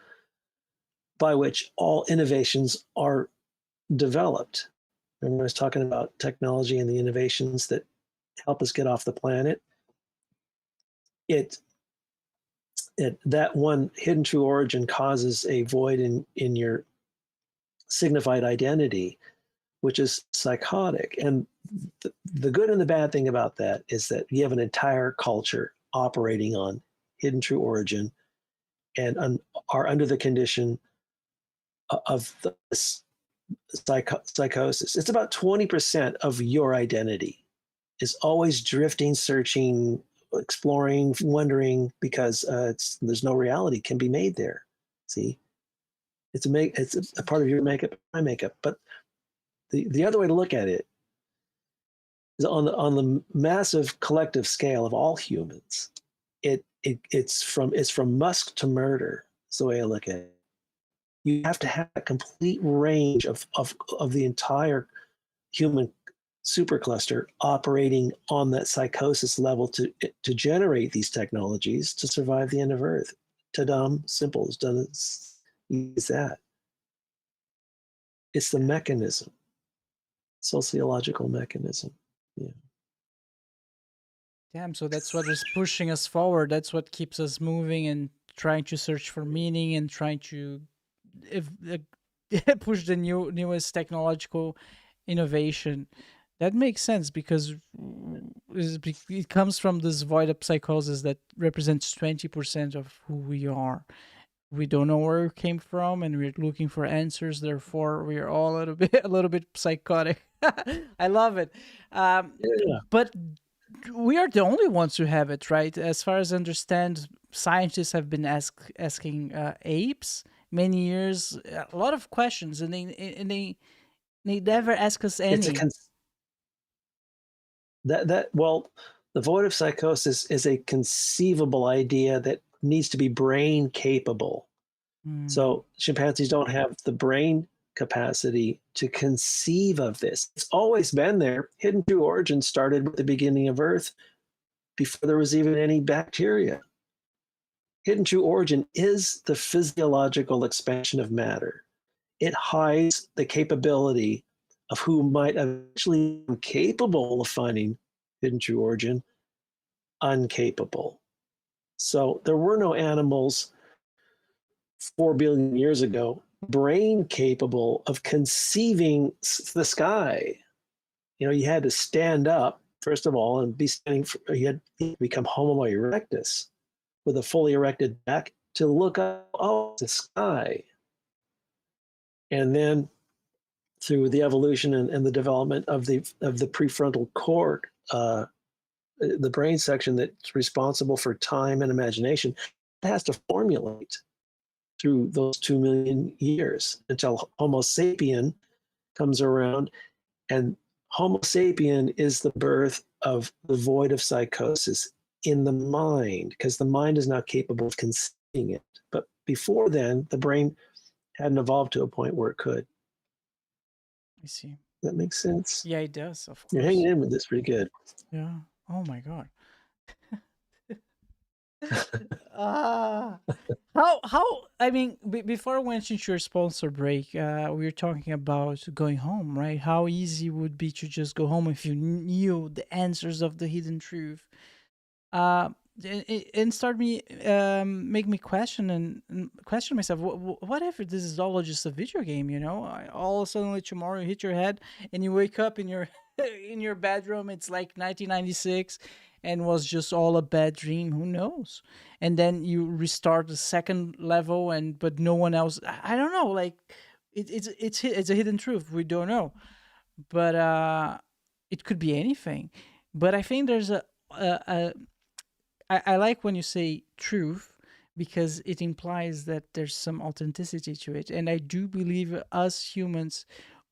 S4: by which all innovations are developed. Remember, I was talking about technology and the innovations that help us get off the planet. That one hidden true origin causes a void in your signified identity, which is psychotic. And the good and the bad thing about that is that you have an entire culture operating on hidden true origin and are under the condition of this psychosis. It's about 20% of your identity is always drifting, searching, exploring, wondering, because there's no reality can be made there. See, it's a part of your makeup, my makeup. But the other way to look at it is on the massive collective scale of all humans. It's from musk to murder. That's the way I look at it. You have to have a complete range of the entire human supercluster operating on that psychosis level to generate these technologies to survive the end of Earth. Ta-dum, simple, it's done. Use that. It's the mechanism, sociological mechanism. Yeah.
S2: Damn, so that's what is pushing us forward. That's what keeps us moving and trying to search for meaning and trying to push the newest technological innovation. That makes sense because it comes from this void of psychosis that represents 20% of who we are. We don't know where we came from, and we're looking for answers. Therefore, we are all a little bit psychotic. I love it.
S4: Yeah.
S2: But we are the only ones who have it, right? As far as I understand, scientists have been asking apes many years a lot of questions, and they never ask us any.
S4: Well, the void of psychosis is a conceivable idea that needs to be brain capable. So chimpanzees don't have the brain capacity to conceive of this. It's always been there. Hidden true origin started with the beginning of Earth before there was even any bacteria. Hidden true origin is the physiological expansion of matter. It hides the capability of who might eventually be capable of finding hidden true origin, incapable. So there were no animals 4 billion years ago brain capable of conceiving the sky. You had to stand up, first of all, and be standing, you had to become Homo erectus with a fully erected back to look up, the sky. And then through the evolution and the development of the prefrontal cortex, the brain section that's responsible for time and imagination, it has to formulate through those 2 million years until Homo sapien comes around. And Homo sapien is the birth of the void of psychosis in the mind, because the mind is not capable of conceiving it. But before then, the brain hadn't evolved to a point where it could.
S2: I see.
S4: That makes sense?
S2: Yeah, it does, of course.
S4: You're hanging in with this pretty good.
S2: Yeah. Oh my God. I mean, before we went into your sponsor break, we were talking about going home, right? How easy it would be to just go home if you knew the answers of the hidden truth. And start me make me question myself, what if this is all just a video game, all of a sudden tomorrow you hit your head and you wake up in your in your bedroom, it's like 1996 and was just all a bad dream, who knows? And then you restart the second level but no one else, I don't know, like it's a hidden truth, we don't know. But it could be anything. But I think there's I like when you say truth, because it implies that there's some authenticity to it. And I do believe us humans,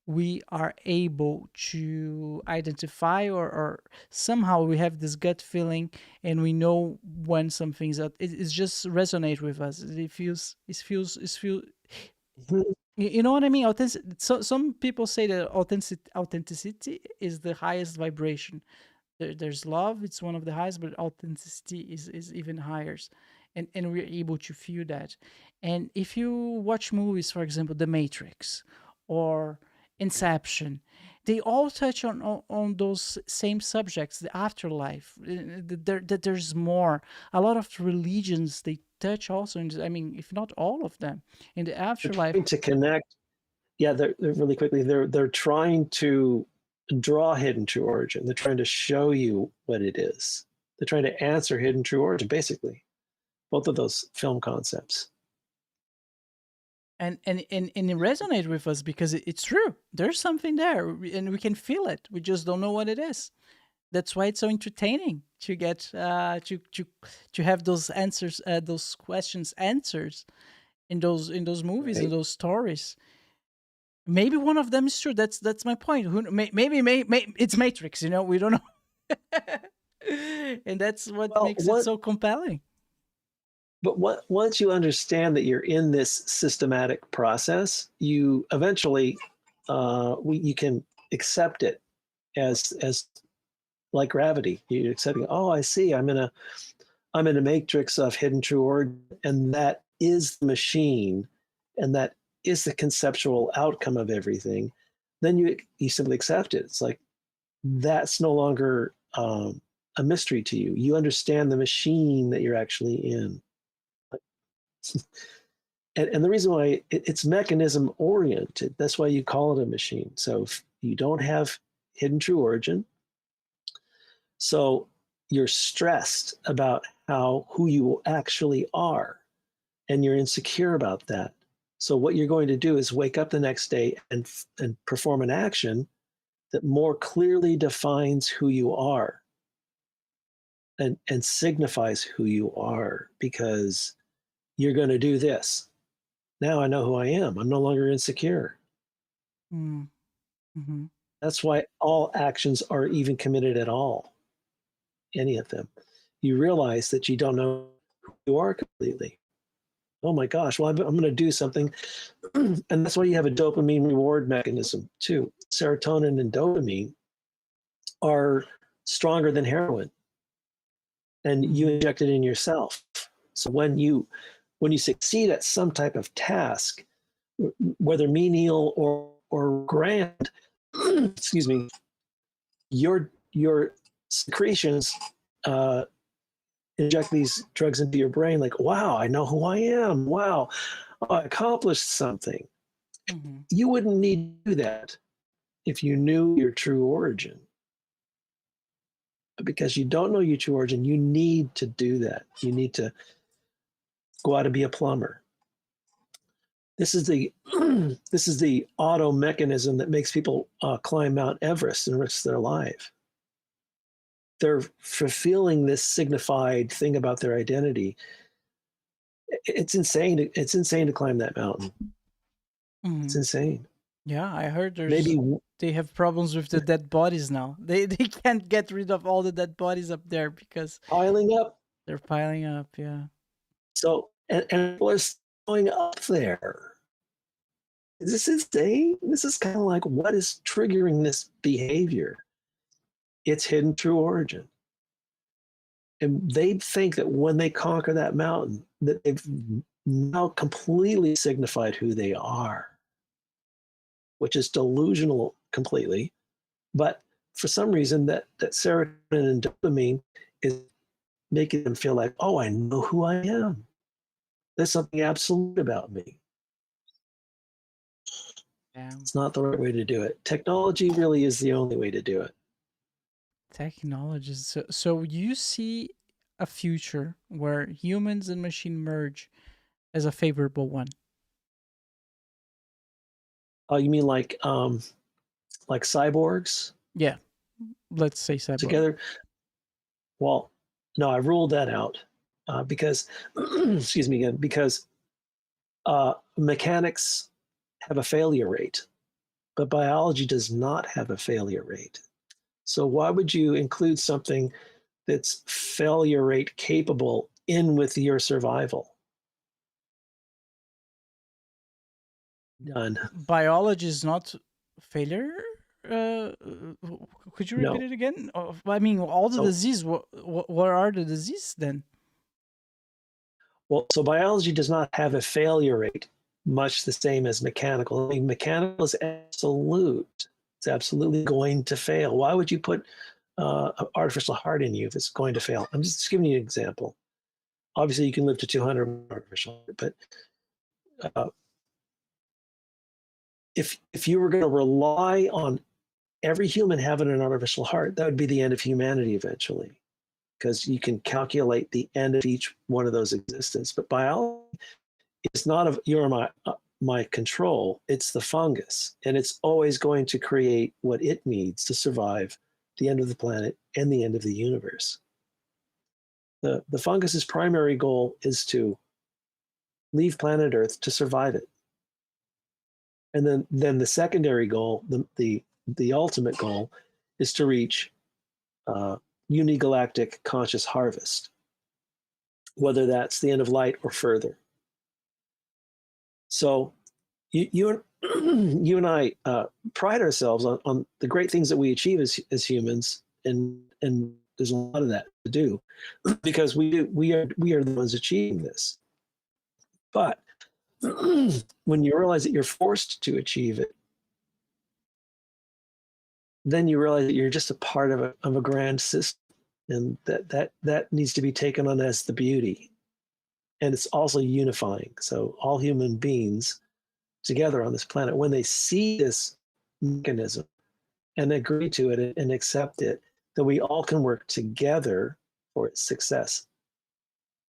S2: we are able to identify or somehow we have this gut feeling and we know when something's it just resonate with us. It feels you know what I mean? So some people say that authenticity is the highest vibration. There's love, it's one of the highest, but authenticity is even higher. and we're able to feel that. And if you watch movies, for example, The Matrix or Inception, they all touch on those same subjects, the afterlife, that there's more. A lot of religions, they touch also, I mean, if not all of them, in the
S4: They're
S2: afterlife.
S4: trying to connect. Yeah, they're really quickly. They're trying to draw hidden true origin. They're trying to show you what it is. They're trying to answer hidden true origin, basically. Both of those film concepts.
S2: And it resonates with us because it's true. There's something there, and we can feel it. We just don't know what it is. That's why it's so entertaining to get to have those answers, those questions answers in those movies, in
S4: Right.
S2: those stories. Maybe one of them is true. That's my point. Maybe it's Matrix. You know, we don't know. And that's what
S4: Well,
S2: makes it so compelling.
S4: But once you understand that you're in this systematic process, you eventually you can accept it as like gravity. You accept it. Oh, I see. I'm in a matrix of hidden true origin, and that is the machine, and that is the conceptual outcome of everything. Then you simply accept it. It's like that's no longer a mystery to you. You understand the machine that you're actually in. And the reason why it's mechanism oriented, that's why you call it a machine. So if you don't have hidden true origin, so you're stressed about who you actually are, and you're insecure about that. So what you're going to do is wake up the next day and perform an action that more clearly defines who you are and signifies who you are, because you're going to do this. Now I know who I am. I'm no longer insecure.
S2: Mm-hmm.
S4: That's why all actions are even committed at all, any of them. You realize that you don't know who you are completely. Oh my gosh, well, I'm going to do something. And that's why you have a dopamine reward mechanism too. Serotonin and dopamine are stronger than heroin, and you inject it in yourself. So when you succeed at some type of task, whether menial or grand, excuse me, your secretions inject these drugs into your brain. Like, wow, I know who I am. Wow, I accomplished something.
S2: Mm-hmm.
S4: You wouldn't need to do that if you knew your true origin. But because you don't know your true origin, you need to do that. You need to go out and be a plumber. This is the this is the auto mechanism that makes people climb Mount Everest and risk their life. They're fulfilling this signified thing about their identity. It's insane. It's insane to climb that mountain.
S2: Mm-hmm.
S4: It's insane.
S2: Yeah, I heard
S4: Maybe
S2: they have problems with the dead bodies now. They can't get rid of all the dead bodies up there because
S4: piling up.
S2: they're piling up. Yeah.
S4: So and people are going up there. Is this insane? This is kind of like, what is triggering this behavior? It's hidden true origin. And they think that when they conquer that mountain, that they've now completely signified who they are, which is delusional completely. But for some reason, that serotonin and dopamine is making them feel like, oh, I know who I am. There's something absolute about me.
S2: Yeah.
S4: It's not the right way to do it. Technology really is the only way to do it.
S2: Technologies. So you see a future where humans and machine merge as a favorable one.
S4: Oh, you mean like cyborgs?
S2: Yeah. Let's say cyborg.
S4: Together? Well, no, I ruled that out because, excuse me again, because mechanics have a failure rate, but biology does not have a failure rate. So why would you include something that's failure rate capable in with your survival? Done.
S2: Biology is not failure. Could you repeat
S4: No.
S2: it again? I mean, all the disease. What are the diseases then?
S4: Well, so biology does not have a failure rate, much the same as mechanical. I mean, mechanical is absolute. It's absolutely going to fail. Why would you put an artificial heart in you if it's going to fail? I'm just giving you an example. Obviously, you can live to 200 artificial heart, but uh, if you were going to rely on every human having an artificial heart, that would be the end of humanity eventually, because you can calculate the end of each one of those existence. But biology is not of your my control. It's the fungus, and it's always going to create what it needs to survive the end of the planet and the end of the universe. The fungus's primary goal is to leave planet Earth to survive it. And then the secondary goal, the ultimate goal, is to reach unigalactic conscious harvest, whether that's the end of light or further. So you and I pride ourselves on the great things that we achieve as humans, and there's a lot of that to do because we are the ones achieving this. But when you realize that you're forced to achieve it, then you realize that you're just a part of a grand system, and that needs to be taken on as the beauty, and it's also unifying. So all human beings together on this planet, when they see this mechanism and agree to it and accept it, that we all can work together for its success.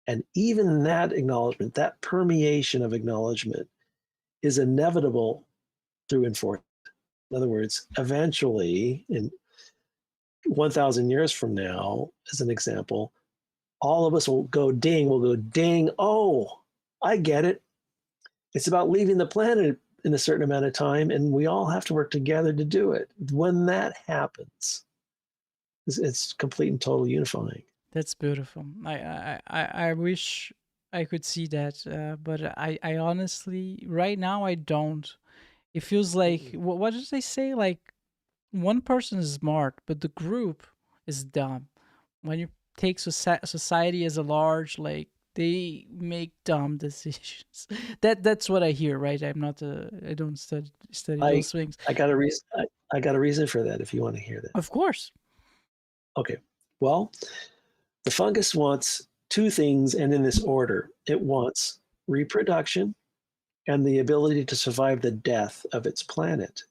S4: And even that acknowledgement, that permeation of acknowledgement, is inevitable through enforcement. In other words, eventually, in 1,000 years from now, as an example, all of us will go ding, oh, I get it. It's about leaving the planet in a certain amount of time, and we all have to work together to do it. When that happens, it's complete and total unifying.
S2: That's beautiful. I wish I could see that, but I honestly, right now, I don't. It feels like, what did they say? Like, one person is smart, but the group is dumb. When you take society as a large, like, they make dumb decisions. That's what I hear, right? I'm not I don't study those things.
S4: I got a reason. I got a reason for that. If you want to hear that,
S2: Of course.
S4: okay. Well, the fungus wants two things, and in this order: it wants reproduction and the ability to survive the death of its planet.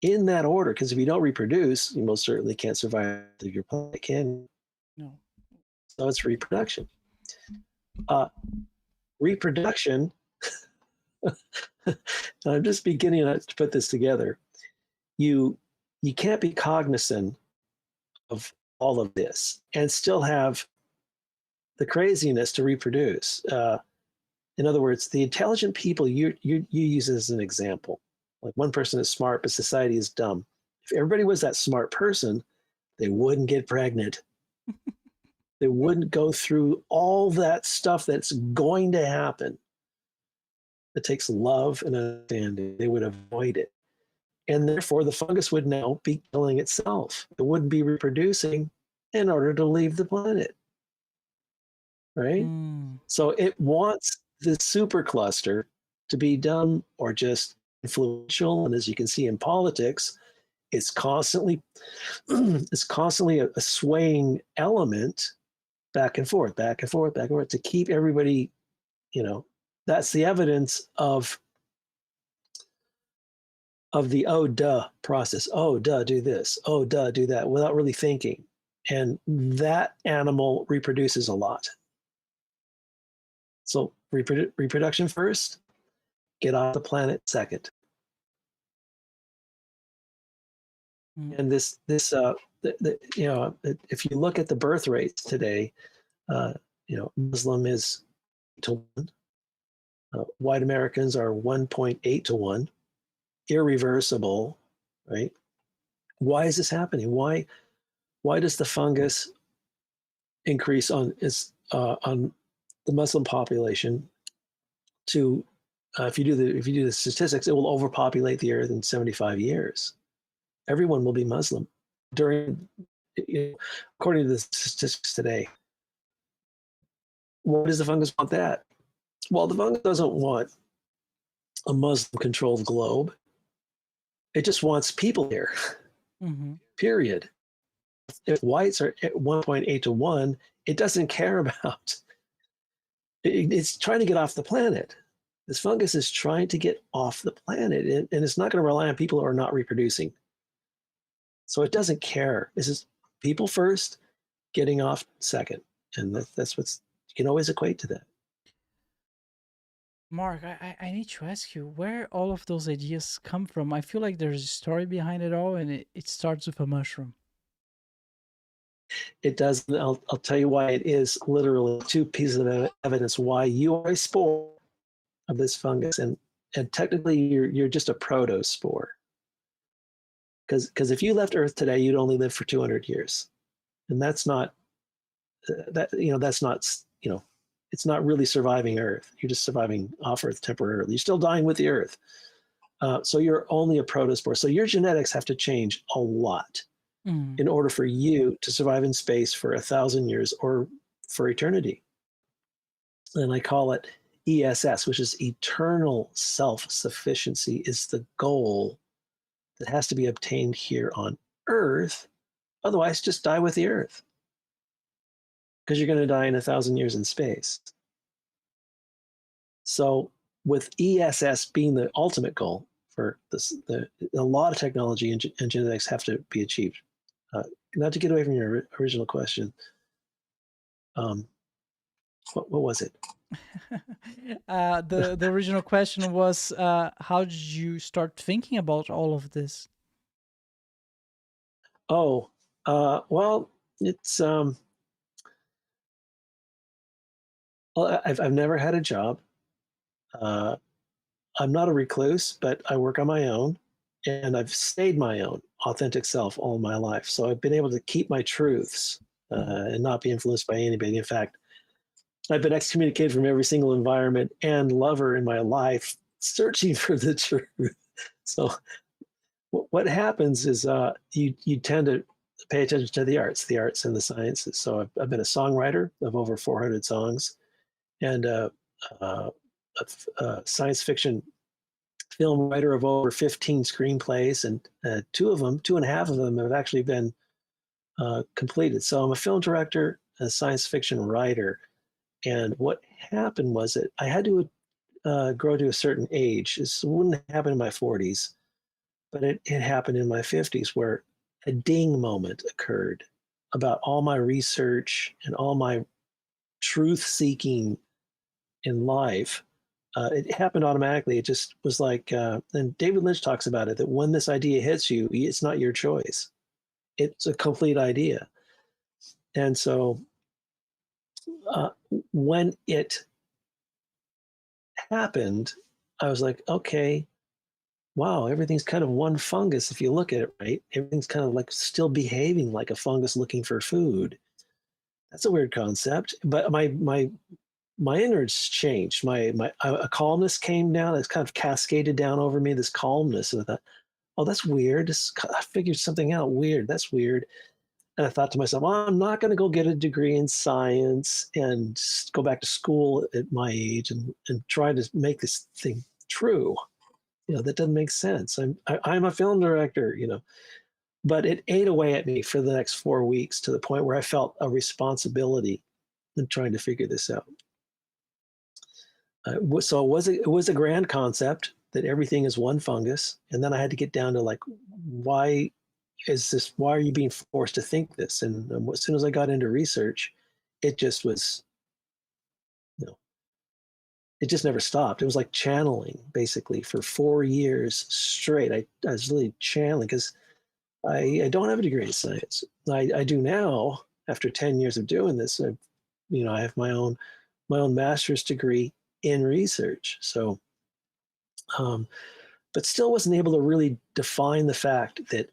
S4: In that order, because if you don't reproduce, you most certainly can't survive your planet, can you?
S2: No.
S4: So it's reproduction. Reproduction, I'm just beginning to put this together. You can't be cognizant of all of this and still have the craziness to reproduce. In other words, the intelligent people you use as an example, like one person is smart, but society is dumb. If everybody was that smart person, they wouldn't get pregnant. They wouldn't go through all that stuff that's going to happen. It takes love and understanding. They would avoid it. And therefore, the fungus would now be killing itself. It wouldn't be reproducing in order to leave the planet. Right? So it wants the supercluster to be dumb or just influential. And as you can see in politics, it's constantly a swaying element back and forth to keep everybody, that's the evidence of the oh duh process. Oh duh, do this. Oh duh, do that, without really thinking. And that animal reproduces a lot. So reproduction first, get off the planet second. And if you look at the birth rates today, Muslim is 8-1. White Americans are 1.8 to 1, irreversible, right? Why is this happening? Why does the fungus increase on the Muslim population to if you do the statistics, it will overpopulate the earth in 75 years. Everyone will be Muslim according to the statistics today. Why does the fungus want that? Well, the fungus doesn't want a Muslim-controlled globe. It just wants people here, period. If whites are at 1.8 to 1, it doesn't care about. It's trying to get off the planet. This fungus is trying to get off the planet, and it's not going to rely on people who are not reproducing. So it doesn't care. This is people first, getting off second. And that's what's, you can always equate to that.
S2: Mark, I need to ask you where all of those ideas come from. I feel like there's a story behind it all, and it starts with a mushroom.
S4: It does. I'll tell you why. It is literally two pieces of evidence why you are a spore of this fungus, and technically you're just a protospore. Because if you left Earth today, you'd only live for 200 years, and that's not that's not it's not really surviving Earth. You're just surviving off Earth temporarily. You're still dying with the Earth. So you're only a protospore. So your genetics have to change a lot in order for you to survive in space for 1,000 years or for eternity. And I call it ESS, which is eternal self-sufficiency, is the goal that has to be obtained here on Earth. Otherwise, just die with the Earth, because you're going to die in 1,000 years in space. So with ESS being the ultimate goal for this, a lot of technology and genetics have to be achieved. Not to get away from your original question, what was it?
S2: The original question was, how did you start thinking about all of this?
S4: Oh, well, it's well, I've never had a job. I'm not a recluse, but I work on my own, and I've stayed my own authentic self all my life. So I've been able to keep my truths and not be influenced by anybody. In fact, I've been excommunicated from every single environment and lover in my life, searching for the truth. So what happens is you tend to pay attention to the arts and the sciences. So I've been a songwriter of over 400 songs, and a science fiction film writer of over 15 screenplays, and 2.5 of them have actually been completed. So I'm a film director, a science fiction writer. And what happened was that I had to grow to a certain age. This wouldn't happen in my 40s, but it happened in my 50s, where a ding moment occurred about all my research and all my truth seeking in life. It happened automatically. It just was like, and David Lynch talks about it, that when this idea hits you, it's not your choice. It's a complete idea. And so when it happened, I was like, okay, wow, everything's kind of one fungus if you look at it, right? Everything's kind of like still behaving like a fungus looking for food. That's a weird concept, but my innards changed. A calmness came down. That's kind of cascaded down over me. This calmness, and I thought, oh, that's weird. I figured something out weird. That's weird. And I thought to myself, well, I'm not going to go get a degree in science and go back to school at my age and try to make this thing true. That doesn't make sense. I'm a film director, but it ate away at me for the next 4 weeks, to the point where I felt a responsibility in trying to figure this out. So it was a grand concept that everything is one fungus. And then I had to get down to, like, why are you being forced to think this? And as soon as I got into research, it just was, it just never stopped. It was like channeling, basically, for 4 years straight. I was really channeling, because I don't have a degree in science. I do now, after 10 years of doing this. I have my own master's degree in research. So, but still wasn't able to really define the fact that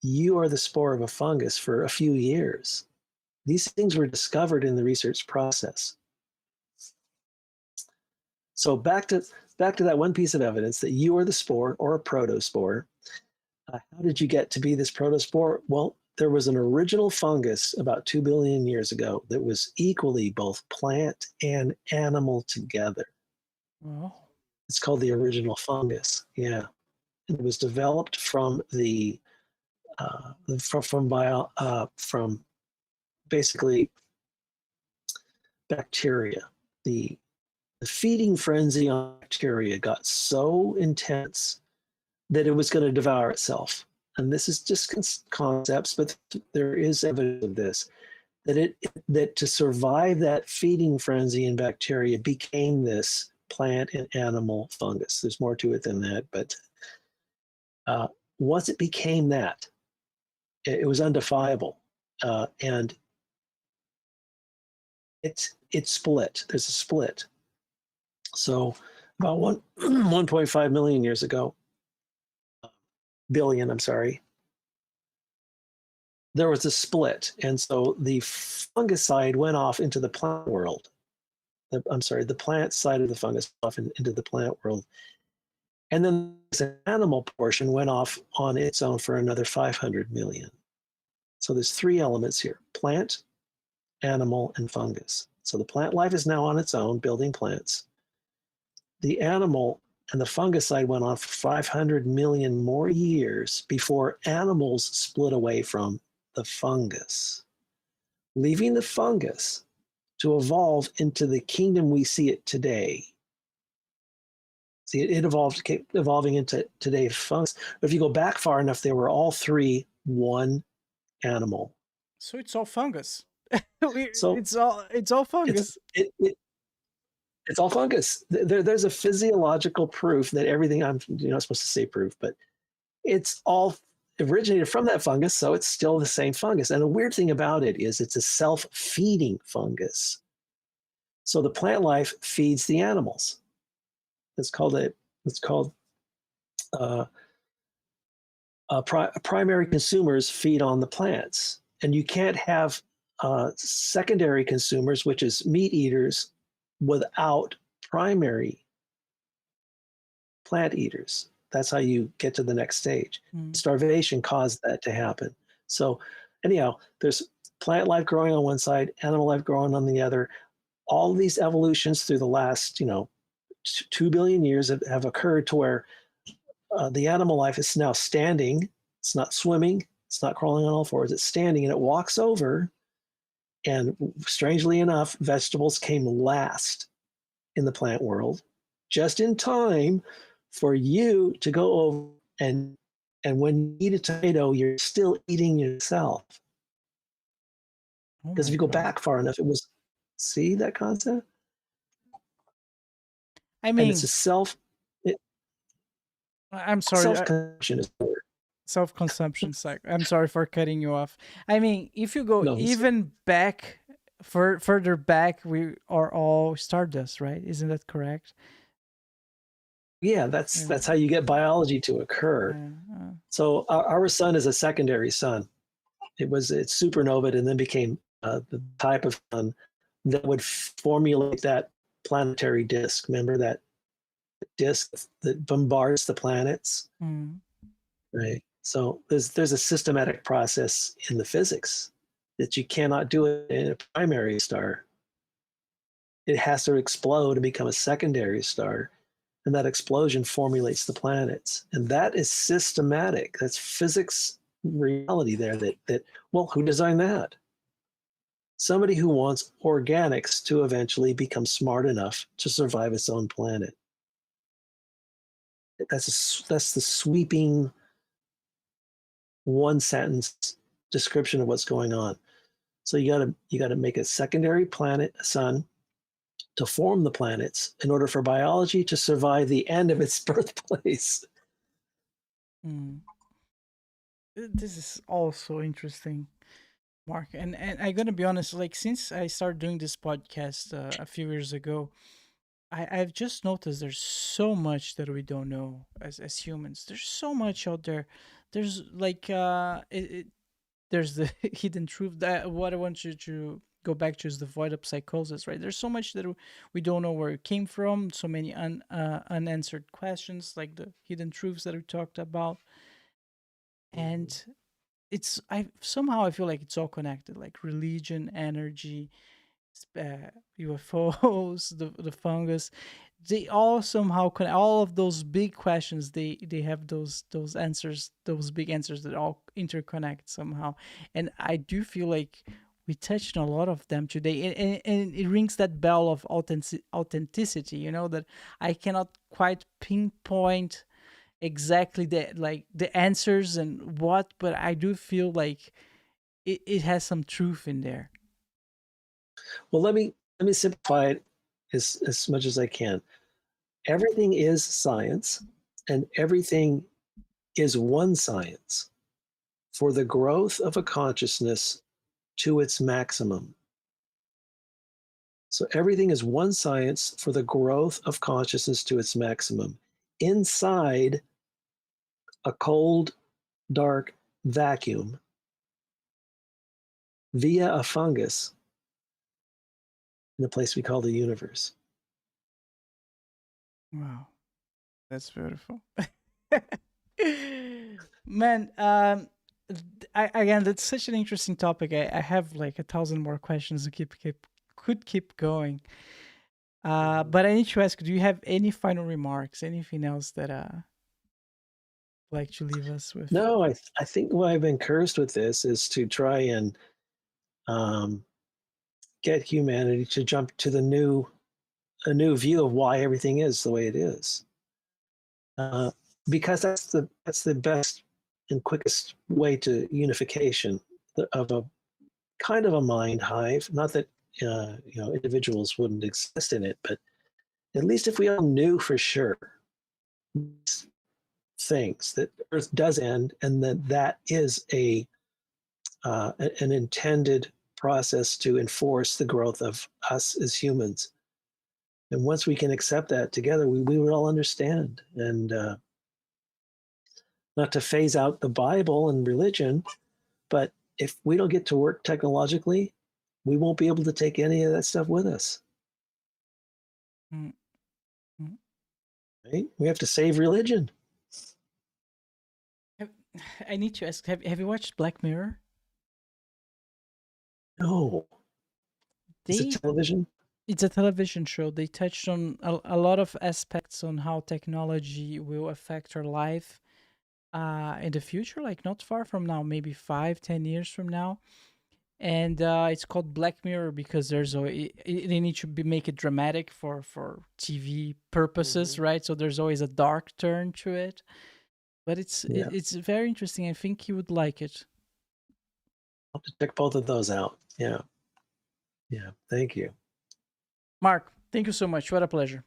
S4: you are the spore of a fungus for a few years. These things were discovered in the research process. So back to that one piece of evidence that you are the spore or a protospore. How did you get to be this protospore? Well, there was an original fungus about 2 billion years ago that was equally both plant and animal together.
S2: Well,
S4: It's called the original fungus. Yeah. It was developed from the from basically bacteria. The feeding frenzy on bacteria got so intense that it was going to devour itself. And this is just concepts, but there is evidence of this. That to survive that feeding frenzy in bacteria became this plant and animal fungus. There's more to it than that, but once it became that, it was undefiable, and it split. There's a split. So about 1.5 million years ago, billion, I'm sorry, there was a split. And so the fungus side went off into the plant world. I'm sorry, the plant side of the fungus off into the plant world. And then the animal portion went off on its own for another 500 million. So there's three elements here: plant, animal, and fungus. So the plant life is now on its own, building plants. The animal and the fungicide went on for 500 million more years before animals split away from the fungus, leaving the fungus to evolve into the kingdom we see it today. See, it evolved, kept evolving into today's fungus. But if you go back far enough, they were all three one animal.
S2: so it's all fungus.
S4: So
S2: it's all fungus.
S4: It's all fungus. There's a physiological proof that everything, you're not supposed to say proof, but it's all originated from that fungus, so it's still the same fungus. And the weird thing about it is it's a self-feeding fungus. So the plant life feeds the animals. It's called primary consumers feed on the plants, and you can't have secondary consumers, which is meat eaters, without primary plant eaters. That's how you get to the next stage. Starvation caused that to happen. So anyhow, there's plant life growing on one side, animal life growing on the other. All these evolutions through the last 2 billion years have occurred to where the animal life is now standing. It's not swimming. It's not crawling on all fours. It's standing, and it walks over. And strangely enough, vegetables came last in the plant world, just in time for you to go over and when you eat a tomato, you're still eating yourself.
S2: Oh
S4: Because if
S2: my
S4: you go
S2: God.
S4: back far enough, see that concept?
S2: I
S4: And it's
S2: mean,
S4: a
S2: I'm sorry.
S4: self-consumption is the word.
S2: Self-consumption cycle. I'm sorry for cutting you off. I mean, if you go
S4: No,
S2: even back, further back, we are all stardust, right? Isn't that correct?
S4: yeah,
S2: Yeah.
S4: that's how you get biology to occur. So our sun is a secondary sun. It's supernovaed and then became the type of sun that would formulate that planetary disk. Remember that disk that bombards the planets, right? So there's a systematic process in the physics that you cannot do it in a primary star. It has to explode and become a secondary star, and that explosion formulates the planets, and that is systematic. That's physics reality there. Well, who designed that? Somebody who wants organics to eventually become smart enough to survive its own planet. That's the sweeping one sentence description of what's going on. So you got to make a secondary planet, a sun, to form the planets in order for biology to survive the end of its birthplace.
S2: This is also interesting, Mark. And I'm gonna be honest, like since I started doing this podcast a few years ago, I've just noticed there's so much that we don't know as humans. There's so much out there. There's like there's the hidden truth. That what I want you to go back to is the void of psychosis, right? There's so much that we don't know where it came from. So many unanswered questions, like the hidden truths that we talked about. And I somehow I feel like it's all connected, like religion, energy, UFOs, the fungus. They all somehow all of those big questions. They have those answers, those big answers that all interconnect somehow. And I do feel like we touched on a lot of them today, and it rings that bell of authenticity. You know, that I cannot quite pinpoint exactly the answers and what, but I do feel like it has some truth in there.
S4: Well, let me simplify it as much as I can. Everything is science, and everything is one science for the growth of a consciousness to its maximum. So everything is one science for the growth of consciousness to its maximum inside a cold, dark vacuum via a fungus in the place we call the universe.
S2: Wow, that's beautiful. Man, again, that's such an interesting topic. I have like 1,000 more questions to could keep going. But I need to ask, do you have any final remarks? Anything else that like to leave us with?
S4: No, I think what I've been cursed with this is to try and get humanity to jump to a new view of why everything is the way it is. Because that's the best and quickest way to unification of a kind of a mind hive. Not that individuals wouldn't exist in it, but at least if we all knew for sure things that Earth does end, and that is an intended process to enforce the growth of us as humans. And once we can accept that together, we would all understand. And not to phase out the Bible and religion, but if we don't get to work technologically, we won't be able to take any of that stuff with us.
S2: Mm-hmm.
S4: Right? We have to save religion.
S2: I need to ask, have you watched Black Mirror?
S4: No. Is it television?
S2: It's a television show. They touched on a lot of aspects on how technology will affect our life in the future, like not far from now, maybe 5-10 years from now. And it's called Black Mirror because they need to make it dramatic for TV purposes, right? So there's always a dark turn to it. But it's very interesting. I think you would like it.
S4: I'll have to check both of those out. Yeah. Yeah. Thank you.
S2: Mark, thank you so much. What a pleasure.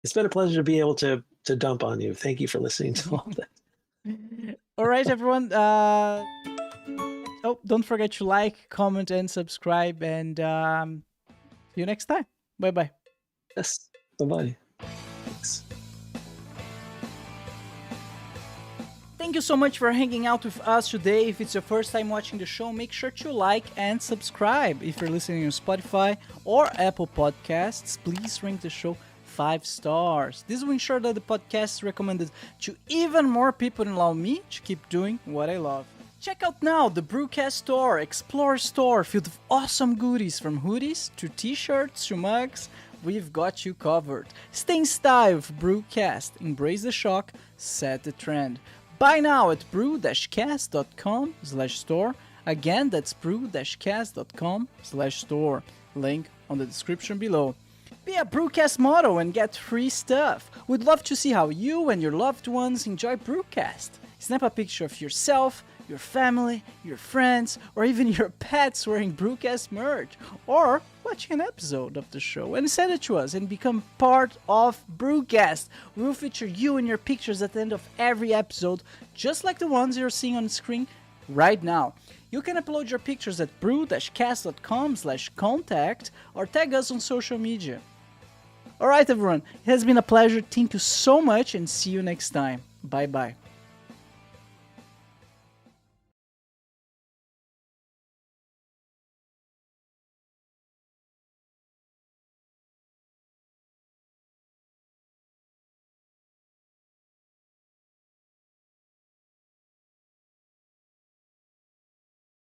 S4: It's been a pleasure to be able to dump on you. Thank you for listening to all that.
S2: All right, everyone. Don't forget to like, comment, and subscribe. And see you next time. Bye-bye.
S4: Yes. Bye-bye. Thanks.
S2: Thank you so much for hanging out with us today. If it's your first time watching the show, make sure to like and subscribe. If you're listening on Spotify or Apple Podcasts, please rank the show 5 stars. This will ensure that the podcast is recommended to even more people and allow me to keep doing what I love. Check out now the BRUCAST store, Explore store, filled with awesome goodies from hoodies to t-shirts to mugs. We've got you covered. Stay in style with BRUCAST. Embrace the shock, set the trend. Buy now at brew-cast.com/store. Again, that's brew-cast.com/store. Link on the description below. Be a BRUCAST model and get free stuff. We'd love to see how you and your loved ones enjoy BRUCAST. Snap a picture of yourself, your family, your friends, or even your pets wearing BRUCAST merch, or watching an episode of the show and send it to us and become part of BRUCAST. We will feature you and your pictures at the end of every episode, just like the ones you're seeing on the screen right now. You can upload your pictures at brew-cast.com/contact or tag us on social media. Alright everyone, it has been a pleasure. Thank you so much and see you next time. Bye bye.